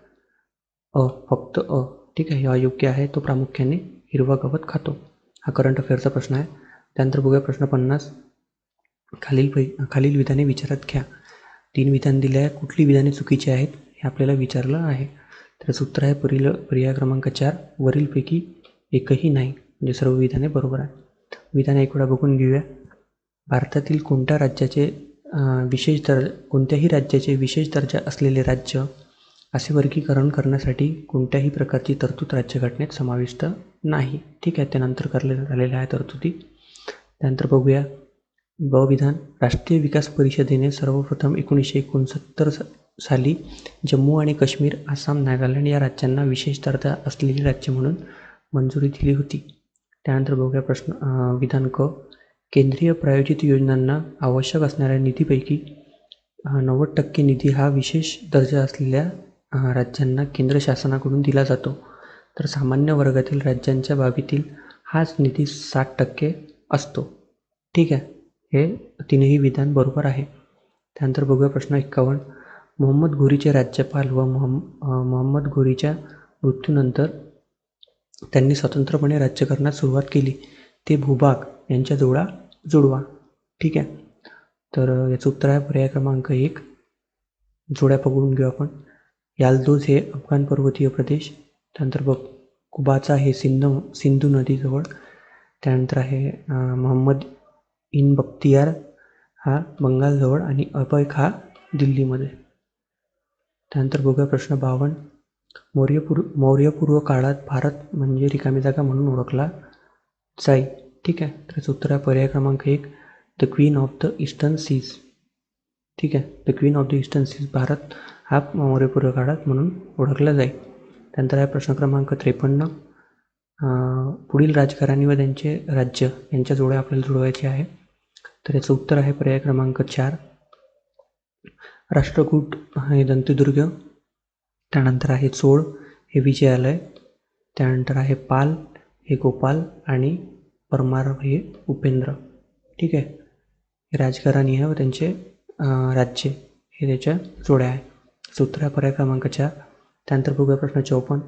फक्त अ. ठीक आहे. हे अयोग्य आहे. तो प्रामुख्याने हिरवा गवत खातो. हा करंट अफेअरचा प्रश्न आहे. त्यानंतर बघूया प्रश्न 50. खालील विधाने विचारात घ्या. 3 विधान दिले आहे. कुठली विधाने चुकीची आहेत हे आपल्याला विचारलं आहे. तर उत्तर आहे पर्याय क्रमांक 4. वरीलपैकी एकही नाही. म्हणजे सर्व विधाने बरोबर आहे. विधाने एक वेळा बघून घेऊया. भारतातील कोणत्याही राज्याचे विशेष दर्जा असलेले राज्य असे वर्गीकरण करण्यासाठी कोणत्याही प्रकारची तरतूद राज्यघटनेत समाविष्ट नाही. ठीक आहे. त्यानंतर झालेल्या आहे तरतुदी. त्यानंतर बघूया ब विधान. राष्ट्रीय विकास परिषदेने सर्वप्रथम 1969 साली जम्मू आणि काश्मीर, आसाम, नागालँड या राज्यांना विशेष दर्जा असलेली राज्य म्हणून मंजुरी दिली होती. त्यानंतर बघूया प्रश्न विधान क. केंद्रीय प्रायोजित योजनांना आवश्यक असणाऱ्या निधीपैकी 90% निधी हा विशेष दर्जा असलेल्या राज्यांना केंद्र शासनाकडून दिला जातो. तर सामान्य वर्गातील राज्यांच्या बाबतीत हाच निधी 60% असतो. ठीक आहे. हे 3ही विधान बरोबर आहे. त्यानंतर बघूया प्रश्न 51. मोहम्मद घोरीचे राज्यपाल व मोहम्मद घोरीच्या मृत्यूनंतर त्यांनी स्वतंत्रपणे राज्य करण्यास सुरुवात केली. ते भूभाग यांच्या जोडवा. ठीक आहे. तर याचं उत्तर आहे पर्याय क्रमांक 1. जोड्या पकडून घेऊ आपण. याल्दोज हे अफगाण पर्वतीय प्रदेश. त्यानंतर बघ कुबाचा हे सिंधू नदीजवळ. त्यानंतर आहे मोहम्मद इन बख्तियार हा बंगालजवळ आणि अबैक हा दिल्लीमध्ये. त्यानंतर बघूया प्रश्न 52. मौर्यपूर्व काळात भारत म्हणजे रिकामी जागा म्हणून ओळखला जाई. ठीक आहे. तर याचं उत्तर आहे पर्याय क्रमांक 1. The queen of the eastern seas. ठीक आहे. The queen of the eastern seas Bharat हा मौर्यपूर्व काळात म्हणून ओळखला जाईल. त्यानंतर आहे प्रश्न क्रमांक 53. पुढील राजकारणी व त्यांचे राज्य यांच्या जोड्या आपल्याला जुळवायचे आहे. तर याचं उत्तर आहे पर्याय क्रमांक 4. राष्ट्रकूट हे दंतदुर्ग. त्यानंतर आहे चोळ हे विजयालय. त्यानंतर आहे पाल हे गोपाल आणि परमार हे उपेंद्र. ठीक आहे. हे राजकारणी आहे व त्यांचे राज्य हे त्याच्या जोड्या आहे. सूत्र आहे पर्याय क्रमांक 4. त्यानंतर बघूया प्रश्न 54.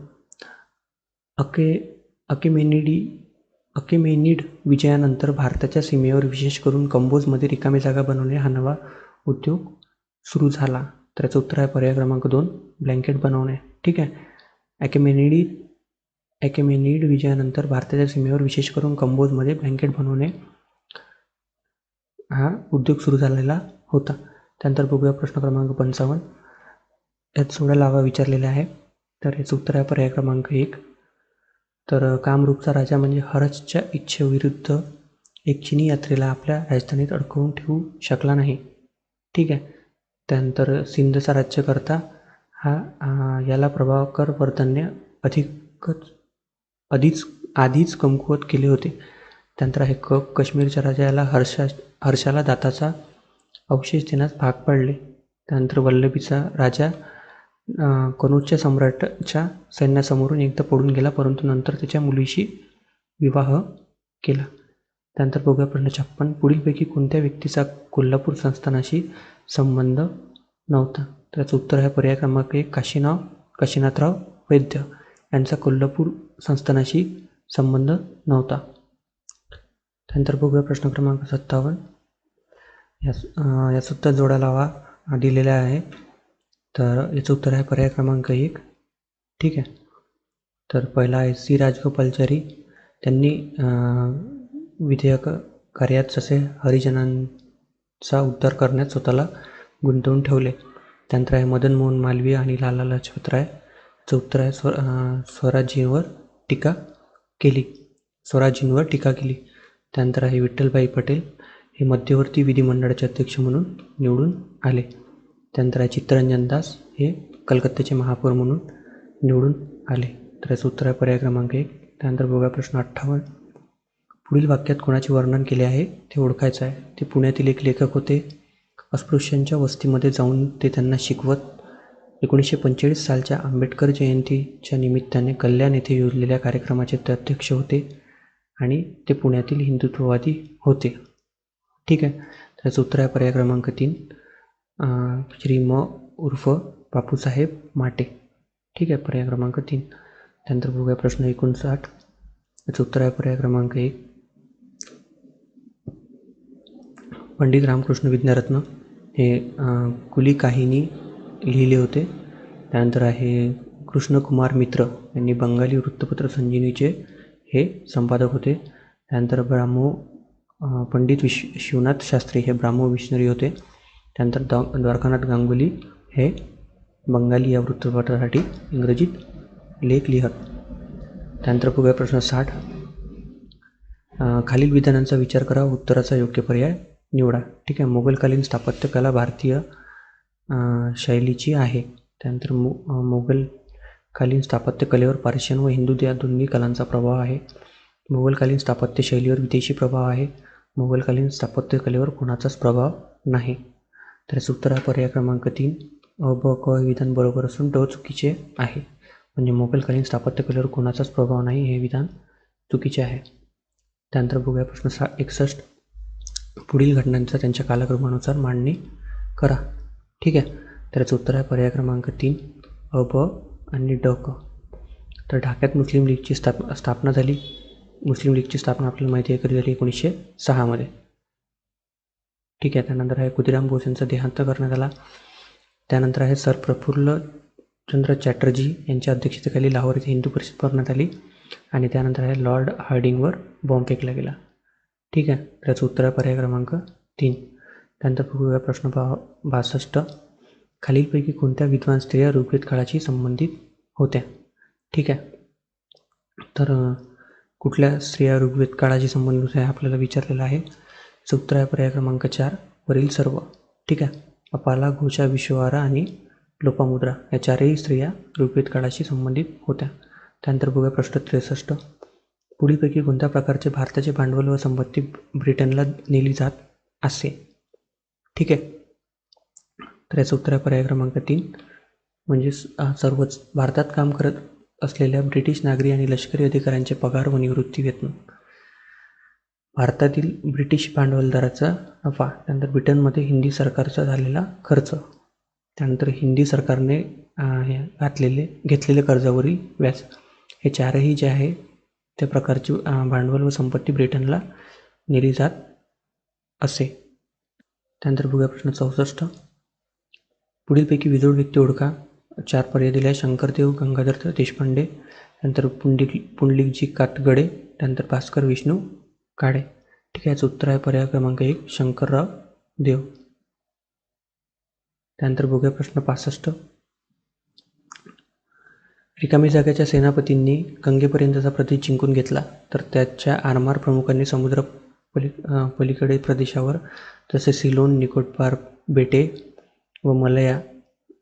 अकेमेनिड विजयानंतर भारताच्या सीमेवर विशेष करून कंबोजमध्ये रिकामी जागा बनवणे हा नवा उद्योग सुरू झाला. तर याचं उत्तर आहे पर्याय क्रमांक 2. ब्लँकेट बनवणे. ठीक आहे. अकेमेनिड विजयानंतर भारताच्या सीमेवर विशेष करून कंबोजमध्ये ब्लँकेट बनवणे हा उद्योग सुरू झालेला होता. त्यानंतर बघूया प्रश्न क्रमांक 55. यात जोड्या लावा विचारलेल्या आहे. तर याचं उत्तर आहे पर्याय क्रमांक 1. तर कामरूपचा राजा म्हणजे हर्षच्या इच्छेविरुद्ध एक चीनी यात्रेला आपल्या राजधानीत अडकवून ठेवू शकला नाही. ठीक आहे. त्यानंतर सिंधचा राज्यकर्ता हा याला प्रभाकर वर्तनने आधीच कमकुवत केले होते. त्यानंतर आहे काश्मीरच्या राजा याला हर्षाला दाताचा अवशेष देण्यास भाग पाडले. त्यानंतर वल्लभीचा राजा कनौजच्या सम्राटाच्या सैन्यासमोरून एकदा पडून गेला, परंतु नंतर त्याच्या मुलीशी विवाह केला. त्यानंतर बघूया प्रश्न 56. पुढीलपैकी कोणत्या व्यक्तीचा कोल्हापूर संस्थानाशी संबंध नव्हता. त्याचं उत्तर आहे पर्याय क्रमांक 1. काशीनाथराव वैद्य यांचा कोल्हापूर संस्थानाशी संबंध नव्हता. त्यानंतर बघूया प्रश्न क्रमांक 57. यासुद्धा जोडा लावा दिलेला आहे. तर याचं उत्तर आहे पर्याय क्रमांक 1. ठीक आहे. तर पहिला आहे सी राजगोपालचारी. त्यांनी विधेयक कार्यात जसे हरिजनांचा उद्धार करण्यात स्वतःला गुंतवून ठेवले. त्यानंतर आहे मदन मोहन मालवीय आणि लाला लजपतराय. याचं उत्तर आहे स्वराजींवर टीका केली. त्यानंतर आहे विठ्ठलभाई पटेल हे मध्यवर्ती विधिमंडळाचे अध्यक्ष म्हणून निवडून आले. त्यानंतर आहे चित्तरंजन दास हे कलकत्त्याचे महापौर म्हणून निवडून आले. तर याचं उत्तर आहे पर्याय क्रमांक 1. त्यानंतर बघा प्रश्न 58. पुढील वाक्यात कोणाचे वर्णन केले आहे ते ओळखायचं आहे. ते पुण्यातील एक लेखक होते. अस्पृश्यांच्या वस्तीमध्ये जाऊन ते त्यांना शिकवत. 1945 सालच्या आंबेडकर जयंतीच्या निमित्ताने कल्याण येथे योजलेल्या कार्यक्रमाचे ते अध्यक्ष होते आणि ते पुण्यातील हिंदुत्ववादी होते. ठीक आहे. त्याचं उत्तर आहे पर्याय क्रमांक 3. श्री म उर्फ बापूसाहेब माटे. ठीक आहे. पर्याय क्रमांक 3. त्यानंतर बघूया प्रश्न 59. याचं उत्तर आहे पर्याय क्रमांक 1. पंडित रामकृष्ण विद्यारत्न हे कुली काहिनी लिहिले होते. त्यानंतर आहे कृष्णकुमार मित्र यांनी बंगाली वृत्तपत्र संजीवनीचे हे संपादक होते. त्यानंतर पंडित शिवनाथ शास्त्री हे ब्राह्मो मिशनरी होते. त्यानंतर द्वारकानाथ गांगुली हे बंगाली या वृत्तपत्रासाठी इंग्रजीत लेख लिहत. त्यानंतर बघूया प्रश्न 60. खालील विधानांचा विचार करा, उत्तराचा योग्य पर्याय निवडा. ठीक आहे. मोगलकालीन स्थापत्यकला भारतीय शैलीची आहे. त्यानंतर मोगलकालीन स्थापत्यकलेवर पार्शियन व हिंदू या दोन्ही कलांचा प्रभाव आहे. मोगलकालीन स्थापत्य शैलीवर विदेशी प्रभाव आहे. मोगलकालीन स्थापत्यकलेवर कोणाचाच प्रभाव नाही. तर उत्तर आहे पर्याय क्रमांक 3. ब क हे विधान बरोबर असून ड चुकीचे आहे. म्हणजे मोगलकालीन स्थापत्यकलेवर कोणाचाच प्रभाव नाही हे विधान चुकीचे आहे. त्यानंतर बघूया प्रश्न 61. पुढील घटनांचा त्यांच्या कालक्रमानुसार मांडणी करा. ठीक आहे. तर याचं उत्तर आहे पर्याय क्रमांक 3 अ, ब आणि ड, क. तर ढाक्यात मुस्लिम लीगची स्थापना झाली. मुस्लिम लीगची स्थापना आपल्याला माहिती आहे कधी झाली, 1906 मध्ये. ठीक आहे. त्यानंतर आहे खुदिराम बोस यांचा देहांत करण्यात आला. त्यानंतर आहे सर प्रफुल्ल चंद्र चॅटर्जी यांच्या अध्यक्षतेखाली लाहोर येथे हिंदू परिषद भरण्यात आली. आणि त्यानंतर आहे लॉर्ड हार्डिंगवर बॉम्ब फेकला गेला. ठीक आहे. त्याचं उत्तर आहे पर्याय क्रमांक 3. त्यानंतर बघूया प्रश्न 62. खालीलपैकी कोणत्या विद्वान स्त्रिया ऋग्वेद काळाशी संबंधित होत्या? ठीक आहे. तर कुठल्या स्त्रिया ऋग्वेद काळाशी संबंधित होत्या आपल्याला विचारलेलं आहे. उत्तर आहे पर्याय क्रमांक 4 वरील सर्व. ठीक आहे. अपाला, घोषा, विश्ववारा आणि लोपामुद्रा या चारही स्त्रिया ऋग्वेद काळाशी संबंधित होत्या. त्यानंतर बघूया प्रश्न 63. पुढीलपैकी कोणत्या प्रकारचे भारताचे भांडवल व संपत्ती ब्रिटनला नेली जात असे? ठीक आहे. तर याचं उत्तर आहे पर्याय क्रमांक 3 म्हणजे सर्वच भारतात काम करत असलेल्या ब्रिटिश नागरी आणि लष्करी अधिकाऱ्यांचे पगार व निवृत्ती वेतन. भारतातील ब्रिटिश भांडवलदाराचा नफा. त्यानंतर ब्रिटनमध्ये हिंदी सरकारचा झालेला खर्च. त्यानंतर हिंदी सरकारने घेतलेले कर्जावरील व्याज. हे चारही जे आहे त्या प्रकारची भांडवल व संपत्ती ब्रिटनला नेली जात असे. त्यानंतर बघूया प्रश्न 64. पुढीलपैकी विजोड व्यक्ती ओळखा. 4 पर्याय दिले आहे. शंकरदेव गंगाधर देशपांडे, त्यानंतर पुंडलिकजी कातगडे, त्यानंतर भास्कर विष्णू काळे. ठीक आहे. याचं उत्तर आहे पर्याय क्रमांक 1 शंकरराव देव. त्यानंतर बघूया प्रश्न 65. रिकामी जागेच्या सेनापतींनी गंगेपर्यंतचा प्रदेश जिंकून घेतला तर त्याच्या आरमार प्रमुखांनी समुद्र पलीकडे प्रदेशावर जसे सिलोन, निकोबार बेटे व मलया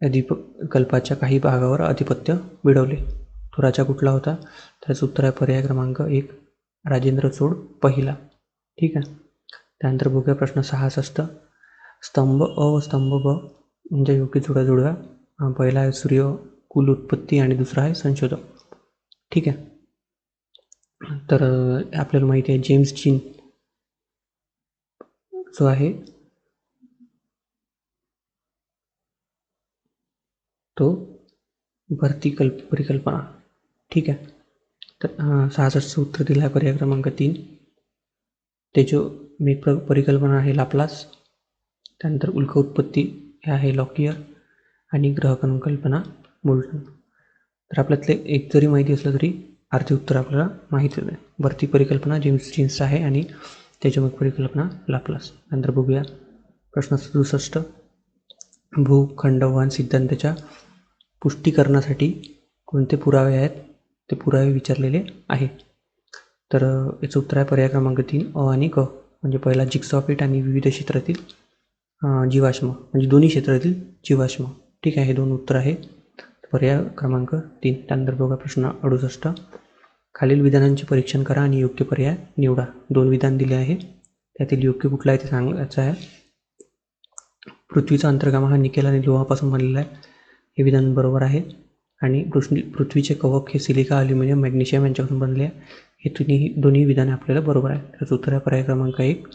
या द्वीपकल्पाच्या काही भागावर अधिपत्य मिळवले. तो राजा कुठला होता? त्याचं उत्तर आहे पर्याय क्रमांक 1 राजेंद्र चोळ पहिला. ठीक आहे. त्यानंतर बघूया प्रश्न 66. स्तंभ अ व स्तंभ ब म्हणजे योग्य जुळवा. पहिला आहे सूर्य कुल उत्पत्ती आणि दुसरा आहे संशोधक. ठीक आहे. तर आपल्याला माहिती आहे जेम्स जीन जो आहे तो भरती परिकल्पना. ठीक आहे. तर 66 उत्तर दिलं आहे पर्याय क्रमांक 3. तेजोमेघ परिकल्पना आहे लाप्लास. त्यानंतर उल्का उत्पत्ती हे आहे लॉकियर आणि ग्रहकण कल्पना मोल्टन. तर आपल्यातले एक जरी माहिती असलं तरी अर्धे उत्तर आपल्याला माहिती आहे. भरती परिकल्पना जेम्स जीन्स आहे आणि तेजोमेघ परिकल्पना लाप्लास. नंतर बघूया प्रश्न 67. भूखंडवहन सिद्धांताच्या पुष्टीकरणासाठी कोणते पुरावे आहेत ते पुरावे विचारलेले आहे. तर याचं उत्तर आहे पर्याय क्रमांक 3 अ आणि क. म्हणजे पहिला जिग्सॉ फिट आणि विविध क्षेत्रातील जीवाश्म म्हणजे दोन्ही क्षेत्रातील जीवाश्म. ठीक आहे. हे 2 उत्तर आहे पर्याय क्रमांक 3. त्यानंतर बघा प्रश्न 68. खालील विधानांचे परीक्षण करा आणि योग्य पर्याय निवडा. 2 विधान दिले आहे. त्यातील योग्य कुठलं आहे ते सांगायचं आहे. पृथ्वीचा अंतर्गामा हा निकेल आणि लोहापासून बनलेला आहे. हे विधान बरोबर आहे. आणि पृथ्वीचे कवक हे सिलिका, अल्युमिनियम, मॅग्नेशियम यांच्यापासून बनले आहे. हे दोन्ही विधाने आपल्याला बरोबर आहे. त्याचं उत्तर आहे पर्याय क्रमांक 1.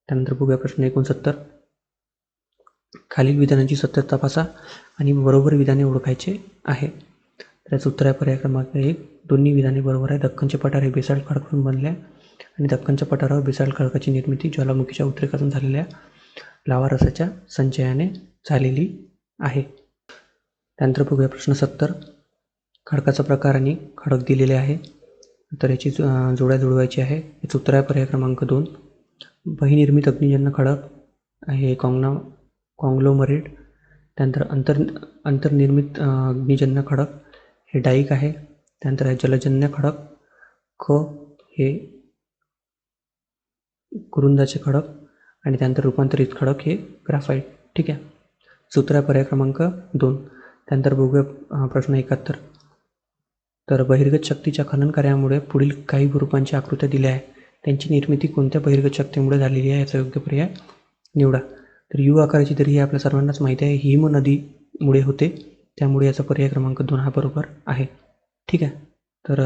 त्यानंतर बघूया प्रश्न 69. खालील विधानांची सत्यता तपासा आणि बरोबर विधाने ओळखायचे आहे. त्याचं उत्तर आहे पर्याय क्रमांक 1. दोन्ही विधाने बरोबर आहे. दख्खनचे पठार हे बेसाल्ट खडकापासून बनले आहे आणि दख्खनच्या पठारावर बेसाल्ट खडकाची निर्मिती ज्वालामुखीच्या उद्रेकातून झालेल्या लावा रसाच्या संचयाने झालेली आहे. त्यानंतर बघूया प्रश्न 70. खडकाचा प्रकार आणि खडक दिलेले आहे. तर याची जोड्या जुळवायची आहे. याचं उत्तर आहे पर्याय क्रमांक 2 बहिर्निर्मित अग्निजन्य खडक हे कॉंग्लोमरेट. त्यानंतर अंतर्निर्मित अग्निजन्य खडक हे डाईक आहे. त्यानंतर आहे जलजन्य खडक ख हे कुरुंदाचे खडक आणि त्यानंतर रूपांतरित खडक हे ग्राफाईट. ठीक आहे. सूत्र आहे पर्याय क्रमांक 2. त्यानंतर बघूया प्रश्न 71. तर बहिर्गत शक्तीच्या खनन कार्यामुळे पुढील काही भूरूपांच्या आकृत्या दिल्या आहेत. त्यांची निर्मिती कोणत्या बहिर्गत शक्तीमुळे झालेली आहे याचा योग्य पर्याय निवडा. तर यू आकाराची दरी ही आपल्या सर्वांनाच माहिती आहे. हिम नदीमुळे होते, त्यामुळे याचा पर्याय क्रमांक 2 हा बरोबर आहे. ठीक आहे. तर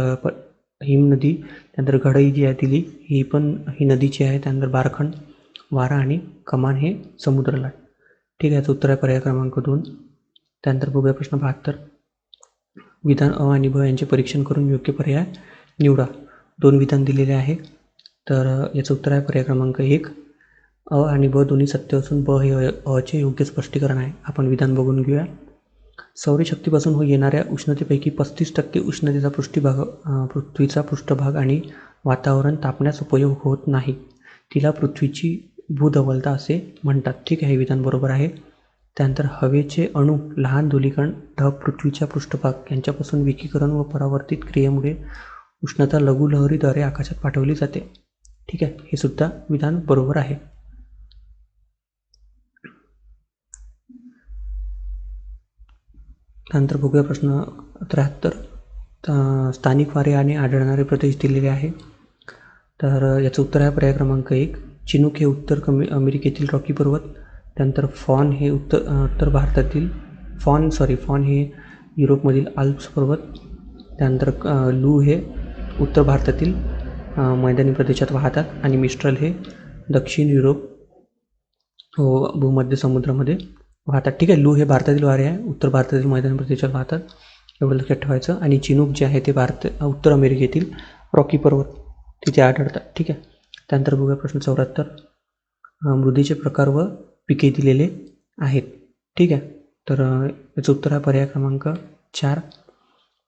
हिम नदी, त्यानंतर घडई जी आहे दिली ही नदीची आहे. त्यानंतर बारखंड, वारा आणि कमान हे समुद्र लाट. ठीक आहे, याचं उत्तर आहे पर्याय क्रमांक 2. त्यानंतर बघूया प्रश्न 72. विधान अ आणि ब यांचे परीक्षण करून योग्य पर्याय निवडा. 2 विधान दिलेले आहे. तर याचं उत्तर आहे पर्याय क्रमांक 1. अ आणि ब दोन्ही सत्य असून ब हे अचे योग्य स्पष्टीकरण आहे. आपण विधान बघून घेऊया. सौरशक्तीपासून येणाऱ्या उष्णतेपैकी 35% उष्णतेचा पृथ्वीचा पृष्ठभाग आणि वातावरण तापण्यास उपयोग होत नाही. तिला पृथ्वीची भूधवलता असे म्हणतात. ठीक आहे, हे विधान बरोबर आहे. त्यानंतर हवेचे अणू, लहान धूलिकण, ढग, पृथ्वीच्या पृष्ठभाग यांच्यापासून विकिरण व परावर्तित क्रियेमुळे उष्णता लघुलहरीद्वारे आकाशात पाठवली जाते. ठीक आहे, हे सुद्धा विधान बरोबर आहे. त्यानंतर बघूया प्रश्न 73. स्थानिक वारे आणि आढळणारे प्रदेश दिलेले आहे. तर याचं उत्तर आहे पर्याय क्रमांक 1. चिनूक हे उत्तर अमेरिकेतील रॉकी पर्वत. त्यानंतर फॉन हे उत्तर भारतातील फॉन हे युरोपमधील आल्प्स पर्वत. त्यानंतर लू हे उत्तर भारतातील मैदानी प्रदेशात वाहतात आणि मिस्ट्रल हे दक्षिण युरोप भूमध्य समुद्रामध्ये वाहतात. ठीक आहे, लू हे भारतातील वारे आहे, उत्तर भारतातील मैदानी प्रदेशात वाहतात, एवढं लक्षात ठेवायचं. आणि चिनूक जे आहे ते उत्तर अमेरिकेतील रॉकी पर्वत तिथे आढळतात. ठीक आहे. त्यानंतर बघूया प्रश्न 74. मृदेचे प्रकार व पिके दिलेले आहेत. ठीक आहे, तर याचं उत्तर आहे पर्याय क्रमांक 4.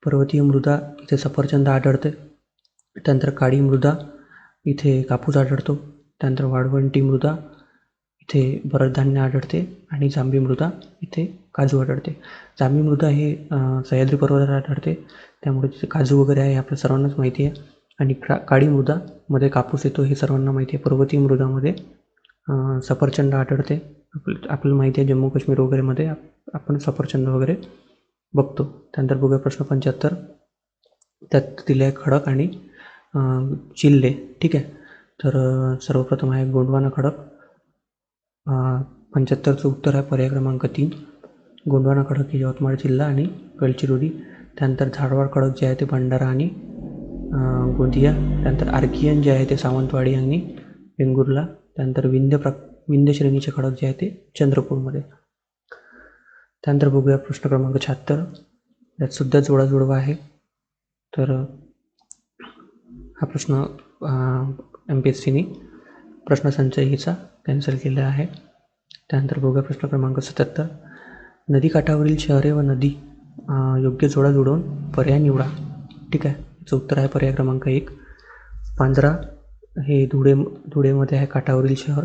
पर्वतीय मृदा इथे सफरचंद आढळते. त्यानंतर काळी मृदा इथे कापूस आढळतो. त्यानंतर वाळवंटी मृदा इथे बरड धान्य आढळते. आणि जांभी मृदा इथे काजू आढळते. जांभी मृदा हे सह्याद्री पर्वतावर आढळते, त्यामुळे तिथे काजू वगैरे आहे, आपल्या सर्वांनाच माहिती आहे. आणि काळी मृदामध्ये कापूस येतो, हे सर्वांना माहिती आहे. पर्वतीय मृदामध्ये सफरचंद आढळते. आपल्याला माहिती आहे, जम्मू काश्मीर वगैरेमध्ये आपण सफरचंद वगैरे बघतो. त्यानंतर बघूया प्रश्न 75. त्यात दिले आहे खडक आणि चिल्ले. ठीक आहे, तर सर्वप्रथम आहे गोंडवाना खडक. 75चं उत्तर आहे पर्याय क्रमांक 3. गोंडवाना खडक हे यवतमाळ जिल्हा आणि गडचिरोली. त्यानंतर झाडवाड खडक जे आहे ते भंडारा आणि गोंदिया. त्यानंतर आर्कियन जे आहे ते सावंतवाडी आणि वेंगुर्ला. त्यानंतर विंध्य श्रेणीचे खडक जे आहे ते चंद्रपूरमध्ये. त्यानंतर बघूया प्रश्न क्रमांक 76. यात सुद्धा जोडाजोडवा आहे. तर हा प्रश्न MPSCने प्रश्नसंचयीचा कॅन्सल केला आहे. त्यानंतर बघूया प्रश्न क्रमांक 77. नदीकाठावरील शहरे व नदी योग्य जोडा जुळवून पर्याय निवडा. ठीक आहे, याचं उत्तर आहे पर्याय क्रमांक 1. पांजरा हे धुळेमध्ये आहे काठावरील शहर.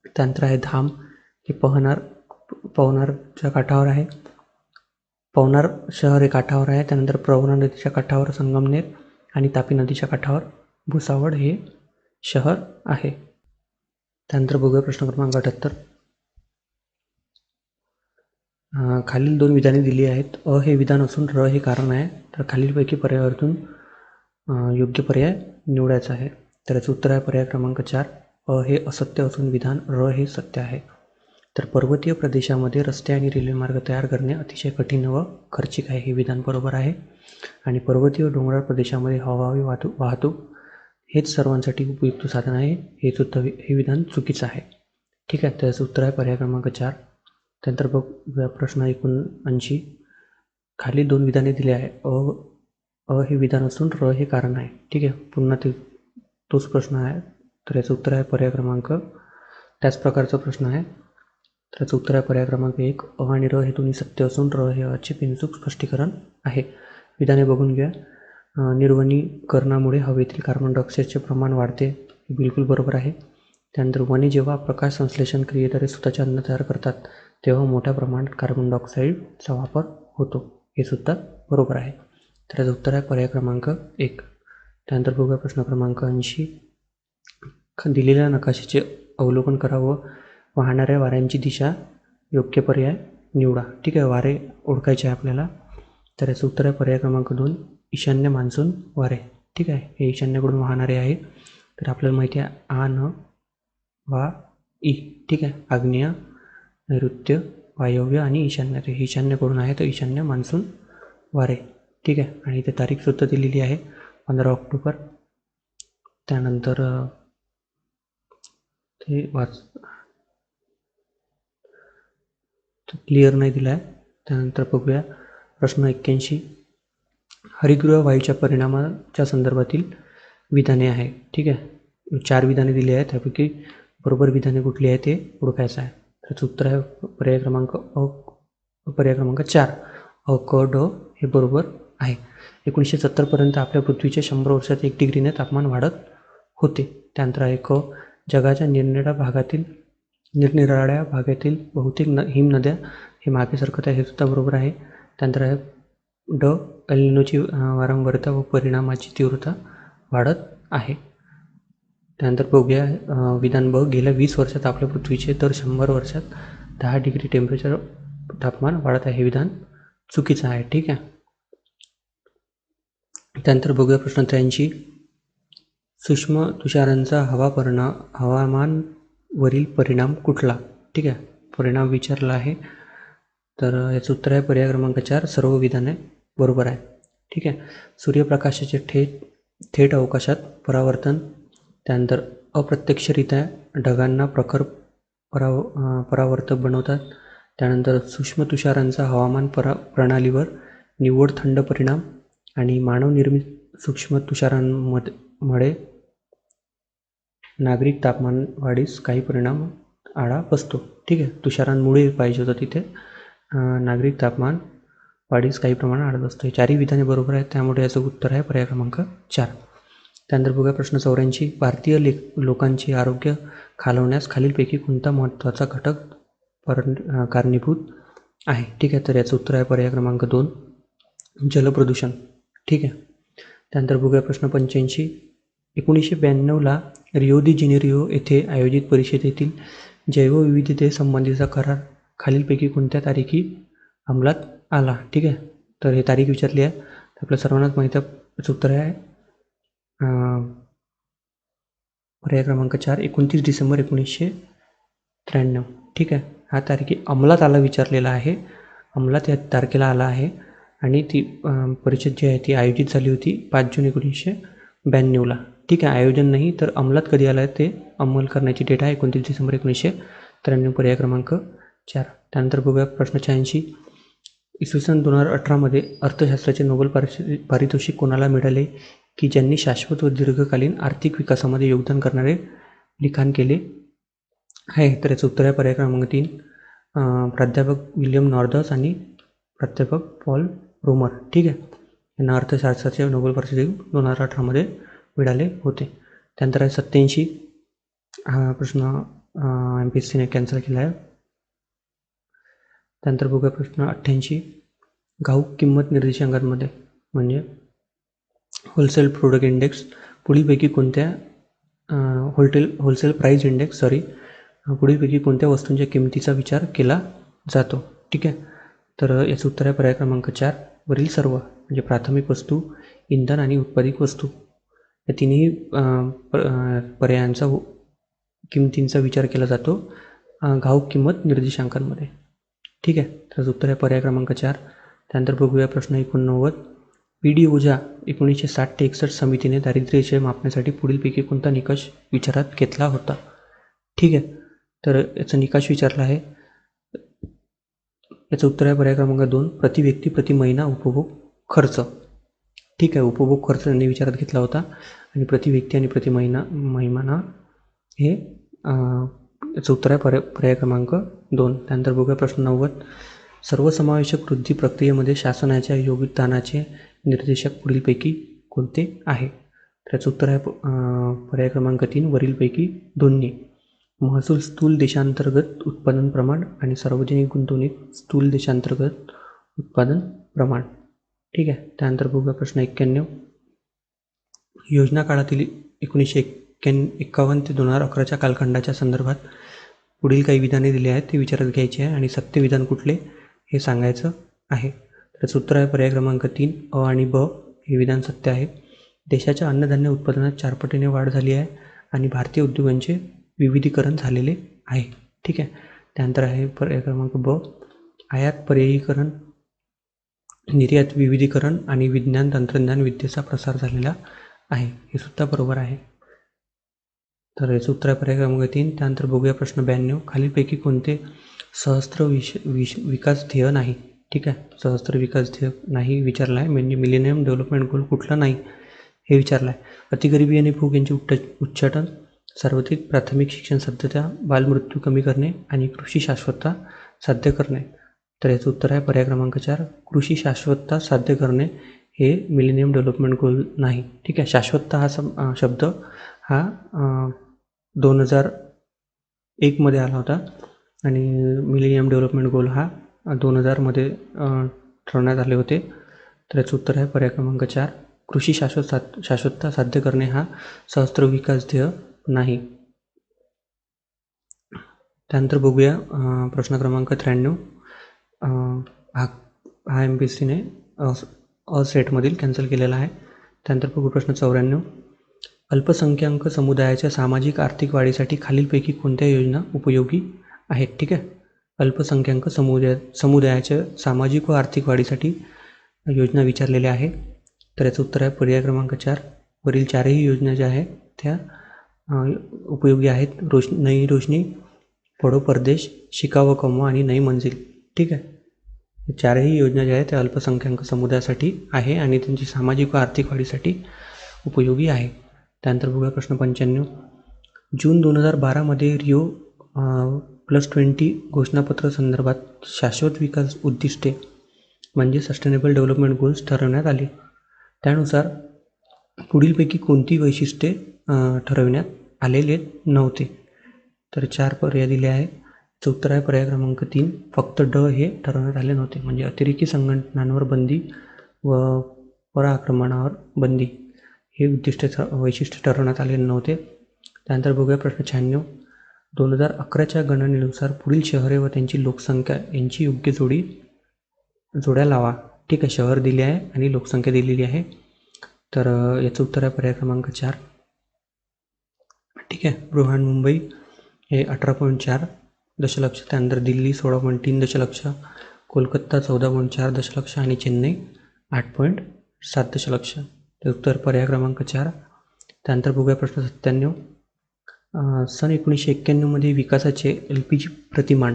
त्यानंतर आहे धाम हे पवनारच्या काठावर आहे. पवनार शहर हे काठावर आहे. त्यानंतर प्रवरा नदीच्या काठावर संगमनेर आणि तापी नदीच्या काठावर भुसावळ हे शहर आहे. त्यानंतर बघूया प्रश्न क्रमांक 78. खालील 2 विधाने दिली आहेत. अ हे विधान असून र हे कारण आहे. तर खालीलपैकी पर्यायातून योग्य पर्याय निवडायचा आहे. तर याचं उत्तर आहे पर्याय क्रमांक 4. अ हे असत्य असून विधान र हे सत्य आहे. तर पर्वतीय प्रदेशामध्ये रस्ते आणि रेल्वे मार्ग तयार करणे अतिशय कठीण व खर्चिक आहे, हे विधान बरोबर आहे. आणि पर्वतीय डोंगराळ प्रदेशामध्ये हवाई वाहतूक हेच सर्वांसाठी उपयुक्त साधन आहे, हे विधान चुकीचं आहे. ठीक आहे, त्याचं उत्तर आहे पर्याय क्रमांक 4. त्यानंतर बघूया प्रश्न 79. खाली 2 विधाने दिली आहे. अ हे विधान असून र हे कारण आहे. ठीक आहे, पुन्हा तोच प्रश्न आहे. तर याचं उत्तर आहे पर्याय क्रमांक, त्याच प्रकारचा प्रश्न आहे. तर याचं उत्तर आहे पर्याय क्रमांक 1. अ आणि र हे दोन्ही सत्य असून र हे अचे बिनचूक स्पष्टीकरण आहे. विधाने बघून घ्या. निर्वनीकरणामुळे हवेतील कार्बन डायऑक्साईडचे प्रमाण वाढते, हे बिलकुल बरोबर आहे. त्यानंतर वने जेव्हा प्रकाश संश्लेषण क्रियेद्वारे स्वतःचे अन्न तयार करतात तेव्हा मोठ्या प्रमाणात कार्बन डायऑक्साईडचा वापर होतो, हे सुद्धा बरोबर आहे. तर याचं उत्तर आहे पर्याय क्रमांक 1. त्यानंतर बघूया प्रश्न क्रमांक 80. दिलेल्या नकाशाचे अवलोकन करा व वाहणाऱ्या वाऱ्यांची दिशा योग्य पर्याय निवडा. ठीक आहे, वारे ओळखायचे आहे आपल्याला. तर याचं उत्तर आहे पर्याय क्रमांक 2. ईशान्य मान्सून वारे. ठीक आहे, हे ईशान्येकडून वाहणारे आहे. तर आपल्याला माहिती आहे आ न वा ई. ठीक आहे, आग्नेय, नैऋत्य, वायव्य आणि ईशान्य. हे ईशान्येकडून आहे, तर ईशान्य मान्सून वारे. ठीक आहे, आणि इथे तारीखसुद्धा दिलेली आहे 15 ऑक्टोबर. त्यानंतर ते तर क्लिअर नाही दिला आहे. त्यानंतर बघूया प्रश्न 81. हरितगृह वायूच्या परिणामाच्या संदर्भातील विधाने आहे. ठीक आहे, 4 विधाने दिली आहेत. त्यापैकी बरोबर विधाने कुठली आहे ते ओळखायचं आहे. त्याचं उत्तर आहे पर्याय क्रमांक 4 अ क ड हे बरोबर आहे. 1970 पर्यंत आपल्या पृथ्वीचे 100 वर्षात 1 डिग्रीने तापमान वाढत होते. त्यानंतर आहे क जगाच्या निरनिराळ्या भागातील बहुतेक हिमनद्या हे मागे सरकत आहे, हे सुद्धा बरोबर आहे. त्यानंतर आहे ड एल निनोची वारंवारता व परिणामाची तीव्रता वाढत आहे. त्यानंतर बघूया विधान ब गेल्या 20 वर्षात आपल्या पृथ्वीचे दर 100 वर्षात 10 डिग्री टेम्परेचर तापमान वाढत आहे. हे विधान चुकीचं आहे. ठीक आहे. त्यानंतर बघूया प्रश्न 83. सूक्ष्म तुषारांचा हवामानवरील परिणाम कुठला? ठीक आहे, परिणाम विचारला आहे. तर याचं उत्तर आहे पर्याय क्रमांक 4 सर्व विधाने बरोबर आहे. ठीक आहे. सूर्यप्रकाशाचे थेट अवकाशात परावर्तन, त्यानंतर अप्रत्यक्षरित्या ढगांना प्रखर परावर्तक बनवतात. त्यानंतर सूक्ष्म तुषारांचा हवामान प्रणालीवर निव्वळ थंड परिणाम आणि मानवनिर्मित सूक्ष्म तुषारांमुळे नागरिक तापमान वाढीस काही परिणाम आळा बसतो. ठीक आहे, तुषारांमुळे पाहिजे होतं तिथे नागरिक तापमान वाढीस काही प्रमाणात आळा बसतो. हे 4ही विधाने बरोबर आहेत, त्यामुळे याचं उत्तर आहे पर्याय क्रमांक 4. त्यानंतर बघूया प्रश्न 84. भारतीय लोकांचे आरोग्य खालवण्यास खालीलपैकी कोणता महत्त्वाचा घटक कारणीभूत आहे? ठीक आहे, तर याचं उत्तर आहे पर्याय क्रमांक 2 जलप्रदूषण. ठीक आहे. त्यानंतर बघूया प्रश्न 85. 1992ला रिओ दी जेनेरिओ येथे आयोजित परिषदेतील जैवविविधतेसंबंधीचा करार खालीलपैकी कोणत्या तारीखी अंमलात आला? ठीक आहे, तर हे तारीख विचारली आहे. तर आपल्या सर्वांनाच माहिती आहे, याचं उत्तर आहे पर्याय क्रमांक 4 29 डिसेंबर 1993. ठीक आहे, हा तारखे अंमलात आला विचारलेला आहे. अंमलात या तारखेला आला आहे आणि ती परिषद जी आहे ती आयोजित झाली होती 5 जून 1992ला. ठीक आहे, आयोजन नाही तर अंमलात कधी आलं आहे ते अंमल करण्याची डेट आहे 29 डिसेंबर 1993, पर्याय क्रमांक 4. त्यानंतर बघूया प्रश्न 86. इसवी सन 2018मध्ये अर्थशास्त्राचे नोबेल पारितोषिक कोणाला मिळाले की ज्यांनी शाश्वत व दीर्घकालीन आर्थिक विकासामध्ये योगदान करणारे लिखाण केले आहे? तर याचं उत्तर आहे पर्याय क्रमांक 3 प्राध्यापक विल्यम नॉर्दस आणि प्राध्यापक पॉल रोमर. ठीक आहे, यांना अर्थशास्त्राचे नोबेल पारितोषिक 2018मध्ये मिळाले होते. त्यानंतर आहे 87. हा प्रश्न MPSCने कॅन्सल केला आहे. त्यानंतर बघूया प्रश्न 88. घाऊक किंमत निर्देशांकांमध्ये म्हणजे होलसेल प्रोडक्ट इंडेक्स पुढीलपैकी कोणत्या होलसेल प्राईस इंडेक्स पुढीलपैकी कोणत्या वस्तूंच्या किमतीचा विचार केला जातो? ठीक आहे, तर याचं उत्तर आहे पर्याय क्रमांक 4 वरील सर्व, म्हणजे प्राथमिक वस्तू, इंधन आणि उत्पादित वस्तू या तिन्ही पर्यायांचा किमतींचा विचार केला जातो घाऊक किंमत निर्देशांकांमध्ये. ठीक आहे, तर उत्तर आहे पर्याय क्रमांक 4. त्यानंतर बघूया प्रश्न 89. PD ओझा 1960 ते 61 समितीने दारिद्र्य मापण्यासाठी पुढीलपैकी कोणता निकष विचारात घेतला होता? ठीक आहे, तर याचा निकष विचारला आहे. याचं उत्तर आहे पर्याय क्रमांक 2 प्रति व्यक्ती प्रति महिना उपभोग खर्च. ठीक आहे, उपभोग खर्च यांनी विचारात घेतला होता आणि प्रति व्यक्ती आणि प्रति महिना हे याचं उत्तर आहे पर्याय क्रमांक 2. त्यानंतर बघूया प्रश्न 90. सर्वसमावेशक वृद्धी प्रक्रियेमध्ये शासनाच्या योगदानाचे निर्देशक पुढीलपैकी कोणते आहे? त्याचं उत्तर आहे पर्याय क्रमांक 3 वरीलपैकी दोन्ही. महसूल स्थूल देशांतर्गत उत्पादन प्रमाण आणि सार्वजनिक गुंतवणूक स्थूल देशांतर्गत उत्पादन प्रमाण. ठीक आहे, त्यानंतर बघूया प्रश्न 91. योजना काळातील 1951 ते 2011च्या कालखंडाच्या संदर्भात पुढील काही विधाने दिली आहेत, ते विचारात घ्यायचे आहे आणि सत्य विधान कुठले हे सांगायचं आहे. त्याचं उत्तर आहे पर्याय क्रमांक 3 अ आणि ब हे विधान सत्य आहे. देशाच्या अन्नधान्य उत्पादनात 4 पटीने वाढ झाली आहे आणि भारतीय उद्योगांचे विविधीकरण झालेले आहे. ठीक आहे, त्यानंतर आहे पर्याय क्रमांक ब आयात पर्यायीकरण, निर्यात विविधीकरण आणि विज्ञान तंत्रज्ञान विद्येचा प्रसार झालेला आहे. हे सुद्धा बरोबर आहे. तर याचं उत्तर आहे पर्याय क्रमांक 3. त्यानंतर बघूया प्रश्न 92. खालीलपैकी कोणते सहस्त्र विकास ध्येय नाही? ठीक आहे, सहस्त्र विकास ध्येय नाही विचारला आहे, म्हणजे मिलेनियम डेव्हलपमेंट गोल कुठला नाही हे विचारलं आहे. अतिगरिबी आणि भूक यांचे उच्चाटन, सार्वत्रिक प्राथमिक शिक्षण साध्यता, बालमृत्यू कमी करणे आणि कृषी शाश्वतता साध्य करणे. तर याचं उत्तर आहे पर्याय क्रमांक 4. कृषी शाश्वतता साध्य करणे हे मिलेनियम डेव्हलपमेंट गोल नाही. ठीक आहे, शाश्वतता हा शब्द हा 2001 मध्ये आला होता आणि मिलेनियम डेव्हलपमेंट गोल हा 2000 मध्ये ठरवण्यात आले होते. तर याचं उत्तर आहे पर्याय क्रमांक 4. कृषी शाश्वतता साध्य करणे हा सहस्त्र विकास ध्येय नाही. त्यानंतर बघूया प्रश्न क्रमांक 93. हा MPSCने सेटमधील कॅन्सल केलेला आहे. त्यानंतर बघू प्रश्न 94. अल्पसंख्याक समुदायाच्या सामाजिक आर्थिक वाढीसाठी खालीलपैकी कोणत्या योजना उपयोगी आहेत? ठीक आहे, अल्पसंख्याक समुदायाच्या सामाजिक व आर्थिक वाढीसाठी योजना विचारलेल्या आहे. तर याचं उत्तर आहे पर्याय क्रमांक 4. वरील 4ही योजना ज्या आहेत त्या उपयोगी आहेत. नई रोशनी, पढो परदेश, शिका व कमवा आणि नई मंजिल. ठीक आहे, 4ही योजना ज्या आहेत त्या अल्पसंख्याक समुदायासाठी आहे आणि त्यांची सामाजिक व आर्थिक वाढीसाठी उपयोगी आहे. त्यानंतर बघूया प्रश्न 95. जून 2012 मध्ये रिओ +20 घोषणापत्र संदर्भात शाश्वत विकास उद्दिष्टे म्हणजे सस्टेनेबल डेव्हलपमेंट गोल्स ठरवण्यात आले. त्यानुसार पुढीलपैकी कोणती वैशिष्ट्ये ठरविण्यात आलेले नव्हते? तर 4 पर्याय दिले आहे. उत्तर आहे पर्याय क्रमांक 3. फक्त ड हे ठरवण्यात आले नव्हते, म्हणजे अतिरेकी संघटनांवर बंदी व परआक्रमणावर बंदी हे वैशिष्ट्य ठरवण्यात आलेले नव्हते. त्यानंतर बघूया प्रश्न 96. 2011च्या गणनेनुसार पुढील शहरे व त्यांची लोकसंख्या यांची योग्य जोड्या लावा. ठीक आहे, शहर दिले आहे आणि लोकसंख्या दिलेली आहे. तर याचं उत्तर आहे पर्याय क्रमांक 4. ठीक आहे, बृहन्मुंबई हे 18.4 दशलक्ष, त्यानंतर दिल्ली 16.3 दशलक्ष, कोलकाता 14.4 दशलक्ष आणि चेन्नई 8.7 दशलक्ष. तर उत्तर पर्याय क्रमांक 4. त्यानंतर बघूया प्रश्न 97. सन 1991 मध्ये विकासाचे LPG प्रतिमान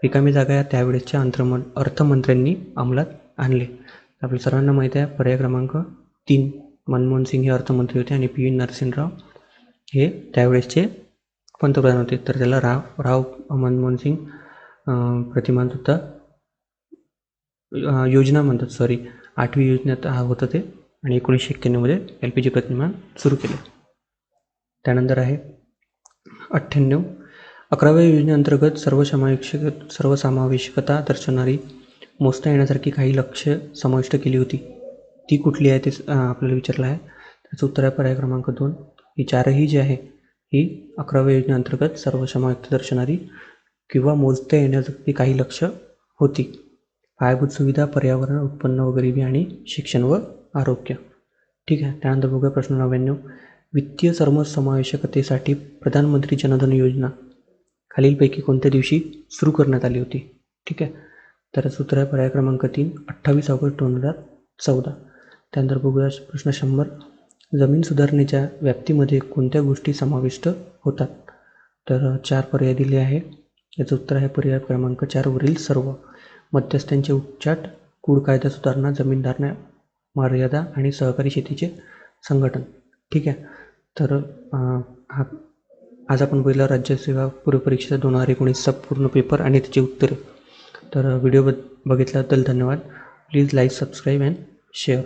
रिकामी जागा या त्यावेळेसच्या अर्थमंत्र्यांनी अंमलात आणले. आपल्या सर्वांना माहीत आहे पर्याय क्रमांक 3. मनमोहन सिंग हे अर्थमंत्री होते आणि PV नरसिंहराव हे त्यावेळेसचे पंतप्रधान होते. तर त्याला राव मनमोहन सिंग प्रतिमानसुद्धा योजना म्हणतात, 8वी योजनेत होतं ते, आणि 1991 मध्ये LPG प्रतिमान सुरू केले. त्यानंतर आहे 98. 11व्या योजनेअंतर्गत सर्वसमावेशकता दर्शवणारी मोजता येण्यासारखी काही लक्ष्य समाविष्ट केली होती. ती कुठली आहे ते आपल्याला विचारलं आहे. त्याचं उत्तर आहे पर्याय क्रमांक 2. ही 4ही जी आहे ही 11व्या योजनेअंतर्गत सर्वसमावेशकता दर्शवणारी किंवा मोजता येण्यासारखी काही लक्ष्य होती. पायाभूत सुविधा, पर्यावरण, उत्पन्न व गरिबी आणि शिक्षण व आरोग्य. ठीक आहे, त्यानंतर बघूया प्रश्न 99. वित्तीय सर्वसमावेशकतेसाठी प्रधानमंत्री जनधन योजना खालीलपैकी कोणत्या दिवशी सुरू करण्यात आली होती? ठीक आहे, तर सूत्र आहे पर्याय क्रमांक 3. 28 ऑगस्ट 2014. त्यानंतर बघूया प्रश्न 100. जमीन सुधारणेच्या व्याप्तीमध्ये कोणत्या गोष्टी समाविष्ट होतात? तर 4 पर्याय दिले आहे. याचं उत्तर आहे पर्याय क्रमांक 4 वरील सर्व. मध्यस्थांचे उच्चाट, कूड कायदा सुधारणा, जमीनदारण्या मर्यादा आणि सहकारी शेतीचे संघटन. ठीक आहे, तर आज आपण पहिला राज्यसेवा पूर्व परीक्षेचा 2019चा पूर्ण पेपर आणि त्याची उत्तरे. तर व्हिडिओ बघितल्याबद्दल धन्यवाद. Please like, subscribe and share.